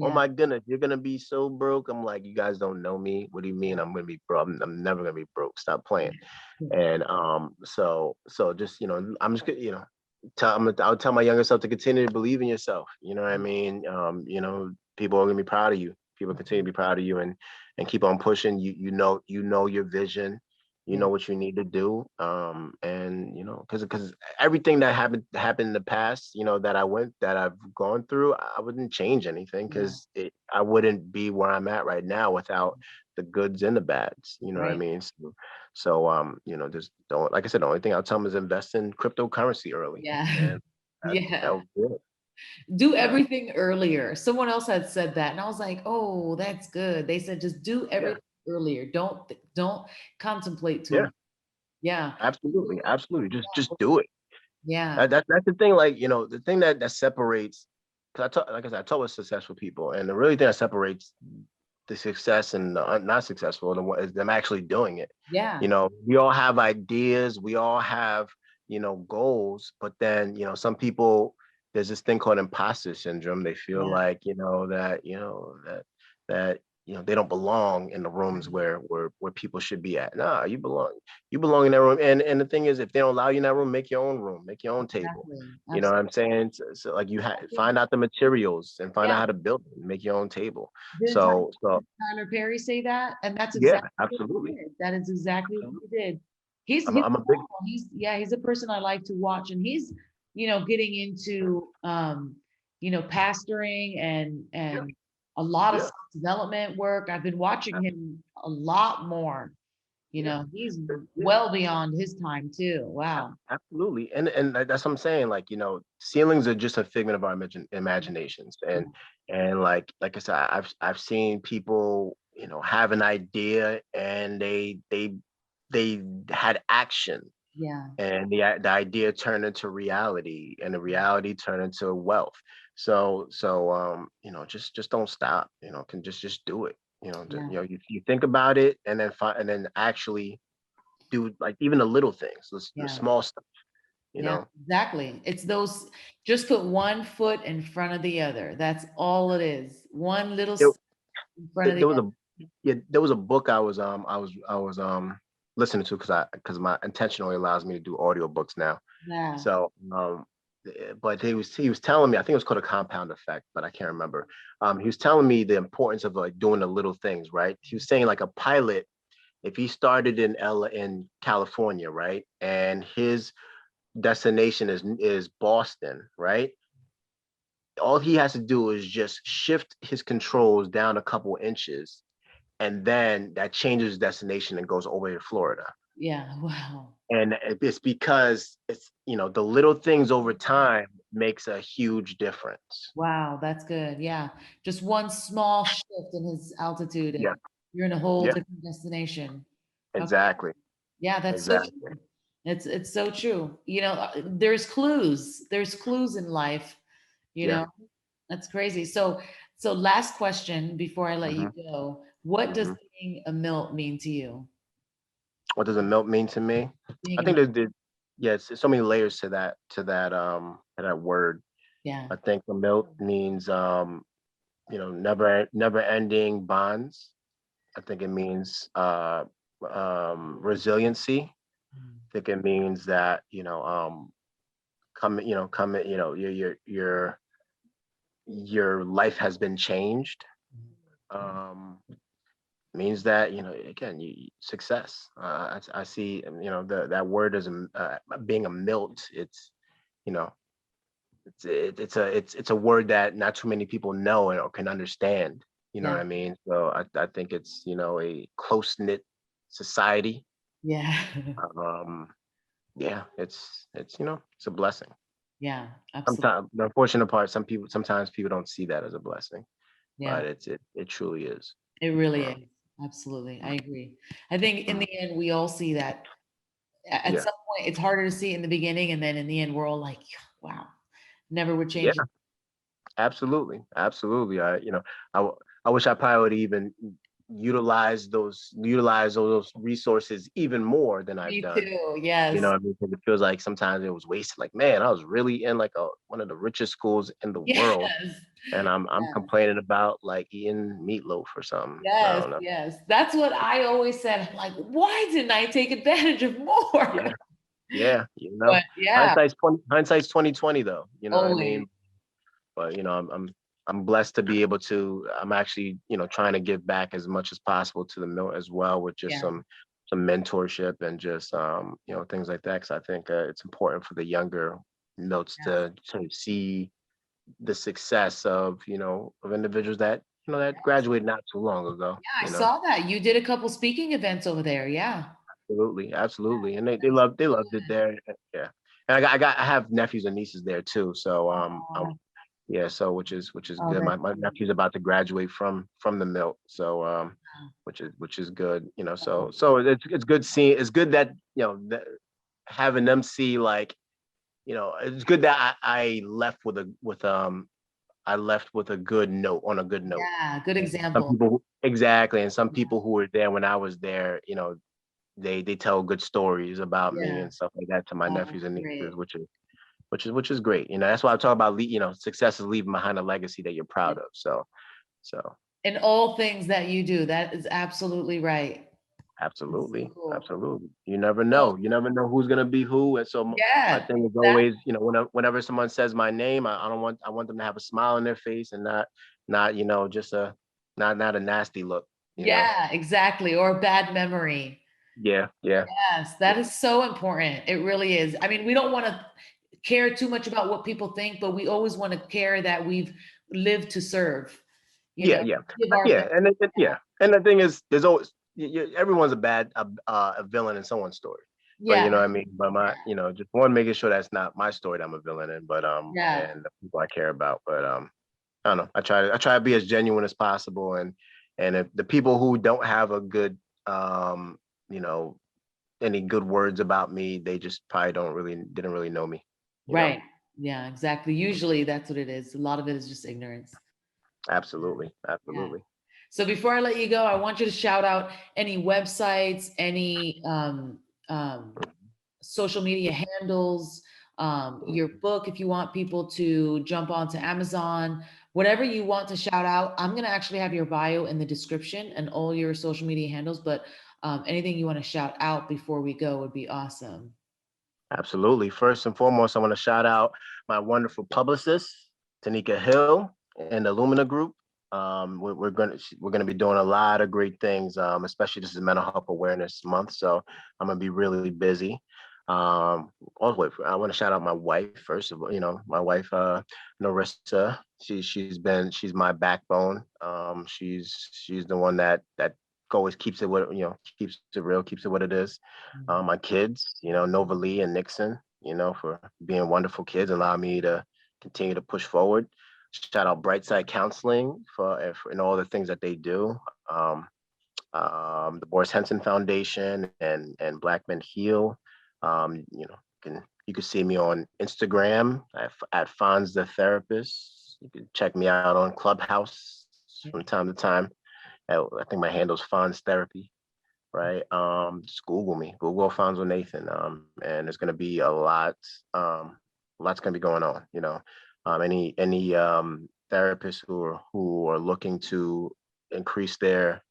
Oh yeah, my goodness, you're gonna be so broke." I'm like, "You guys don't know me. What do you mean yeah, I'm gonna be broke? I'm never gonna be broke. Stop playing." yeah, And so just, I'm just I'll tell my younger self to continue to believe in yourself. You know what I mean? People are gonna be proud of you. People continue to be proud of you, and keep on pushing. You know your vision. You yeah, know what you need to do. And because everything that happened in the past, that I've gone through, I wouldn't change anything, yeah. because I wouldn't be where I'm at right now without the goods and the bads. You know what I Right. mean? So, just don't, like I said, the only thing I'll tell them is invest in cryptocurrency early, Yeah, and that yeah. would be it. Do Yeah, everything earlier. Someone else had said that, and I was like, "Oh, that's good." They said, "Just do yeah, everything earlier. Don't contemplate too yeah, much." Yeah, absolutely, absolutely. Just do it. yeah, That's the thing. Like, the thing that separates. Because like I said, I talk with successful people, and the really thing that separates the success and the not successful, is them actually doing it. yeah, We all have ideas. We all have goals, but then, some people, there's this thing called imposter syndrome. They feel Yeah. like, that they don't belong in the rooms Right. where people should be at. Nah, you belong in that room. And the thing is, if they don't allow you in that room, make your own room, make your own table. Exactly. You know what Absolutely. I'm saying? So like, find out the materials and find out Yeah. how to build it and make your own table. Did Tyler Perry say that? And that's Yeah, exactly what he absolutely. did. That is exactly what he did. He's I'm a big, phenomenal. He's a person I like to watch, and he's getting into pastoring yeah, and a lot of yeah, self-development work. I've been watching him a lot more. yeah, He's yeah. well beyond his time too. Wow. Absolutely. And that's what I'm saying. Like, ceilings are just a figment of our imaginations. Yeah. And like I said, I've seen people, have an idea and they had action, Yeah. and the idea turned into reality, and the reality turned into wealth. So just don't stop, can just do it. Yeah. You think about it, and then actually do, like, even the little things, the Yeah. small stuff, you Yeah, know. exactly. It's those, just put one foot in front of the other. That's all it is. One little There, step in front of the there was other. a yeah, there was a book I was listening to, because my intentionally allows me to do audiobooks now. Yeah. So but he was telling me, I think it was called a compound effect, but I can't remember. He was telling me the importance of, like, doing the little things, right? He was saying, like, a pilot, if he started in California, right, and his destination is Boston, right? All he has to do is just shift his controls down a couple inches, and then that changes his destination and goes over to Florida. Yeah. Wow. And it's because it's, the little things over time makes a huge difference. Wow. That's good. Yeah. Just one small shift in his altitude Yeah, and you're in a whole yeah, different destination. How exactly, Yeah, that's so exactly. true. It's so true. There's clues. There's clues in life, you Yeah. know. That's crazy. So last question before I let you Hmm. go. What does Hmm. being a Milt mean to you? What does a milk mean to me? Being I a think Milt. yes, there's so many layers to that word. Yeah. I think the milk means, never ending bonds. I think it means resiliency. I think it means that, your life has been changed. Um, Means that, again, success. I see, that word as being a milt. It's, you know it's a word that not too many people know or can understand. You know Yeah. what I mean? So I think it's, a close knit society. Yeah. Um, yeah, it's a blessing. Yeah. Absolutely. Sometimes the unfortunate part, sometimes people don't see that as a blessing, Yeah. but it truly is. It really Um, is. Absolutely. I agree. I think in mm, the end, we all see that. At yeah, some point, it's harder to see in the beginning, and then in the end, we're all like, wow, never would yeah, change it. absolutely, absolutely. I wish I probably would even utilize those resources even more than I've Me done. too. You know Yes. what I mean? Because it feels like sometimes it was wasted. Like, man, I was really in, like, one of the richest schools in the world, Yes. and I'm Yes. complaining about, like, eating meatloaf or something. I Yes. don't know. Yes. That's what I always said. I'm like, why didn't I take advantage of more? Yeah, yeah, But yeah, hindsight's 2020 though. You know what I always. mean? But, I'm blessed to be able to. I'm actually, trying to give back as much as possible to the mill as well, with just Yeah. some mentorship and just, things like that. Because I think, it's important for the younger notes Yes. to see the success of individuals that Yes. graduated not too long ago. Yeah. I saw that you did a couple speaking events over there. Yeah. Absolutely, absolutely, and they That's loved it good. there. Yeah, and I have nephews and nieces there too. So, Oh, yeah, so which is oh, good. that's My good. nephew's about to graduate from the Milt, so, Wow. which is good. Oh, So it's good seeing. It's good that, having them see, like, it's good that I left with a good note, on a good note. yeah. Good And some example. people exactly, and some Yeah. people who were there when I was there, they tell good stories about me Yeah. and stuff like that to my Oh, nephews that's and nieces, great. which is great. That's why I talk about success is leaving behind a legacy that you're proud of. So In all things that you do, that is absolutely right. It's so absolutely, cool. absolutely. You never So, know. You never know who's gonna be who. And so my yeah, thing is that, always, whenever someone says my name, I want them to have a smile on their face and not just not a nasty look. yeah, exactly. Or a bad memory. Yeah, yeah, Yes, that is so important. It really is. I mean, we don't want to care too much about what people think, but we always want to care that we've lived to serve, you yeah, know, yeah, give our yeah. best. Yeah. And the thing is, there's always everyone's a villain in someone's story. But you Yeah, know what I mean. But just one making sure that's not my story that I'm a villain in, but yeah, and the people I care about. But I don't know. I try to be as genuine as possible, and if the people who don't have a good you know any good words about me, they just probably didn't really know me. You know. right. Yeah, exactly. Usually that's what it is. A lot of it is just ignorance. Absolutely, Yeah. absolutely. So before I let you go, I want you to shout out any websites, any social media handles, your book, if you want people to jump onto Amazon, whatever you want to shout out. I'm going to actually have your bio in the description and all your social media handles, but anything you want to shout out before we go would be awesome. Absolutely. First and foremost, I want to shout out my wonderful publicist, Tanika Hill, and the Lumina Group. We're gonna be doing a lot of great things, especially this is Mental Health Awareness Month, so I'm gonna be really busy. Also, I want to shout out my wife first of all. My wife, Narissa. She's my backbone. She's the one that always keeps it keeps it real, keeps it what it is. Mhm. My kids, Nova Lee and Nixon, for being wonderful kids, allow me to continue to push forward. Shout out Brightside Counseling and all the things that they do. Um, the Boris Henson Foundation and Black Men Heal. You can see me on Instagram at Fonz the Therapist. You can check me out on Clubhouse from time to time. I think my handle's Fonz Therapy, right? Just Google me, Google Alphonso Nathan, and there's gonna be lots gonna be going on. Any therapists who are looking to increase their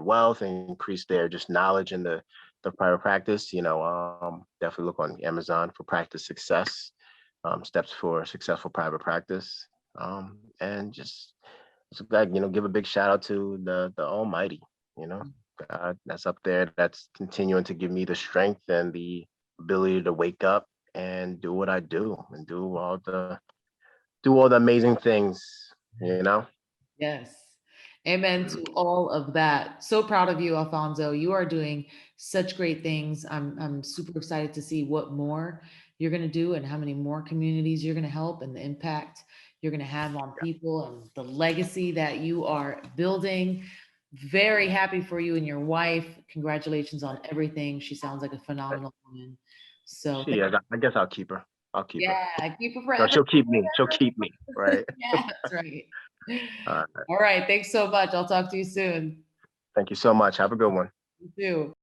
wealth and increase their just knowledge in the private practice, definitely look on Amazon for practice success, steps for successful private practice, and just give a big shout out to the Almighty, you know. That's up there. That's continuing to give me the strength and the ability to wake up and do what I do and do all the amazing things, you know? Yes. Amen to all of that. So proud of you, Alfonso. You are doing such great things. I'm super excited to see what more you're going to do and how many more communities you're going to help and the impact you're going to have on people and the legacy that you are building. Very happy for you and your wife. Congratulations on everything. She sounds like a phenomenal woman. So I guess I'll keep her. I'll keep her. yeah, keep her No, forever. she'll keep me. She'll keep me. Right. Yeah, that's right. Uh, All right. Thanks so much. I'll talk to you soon. thank you so much. Have a good one. You too.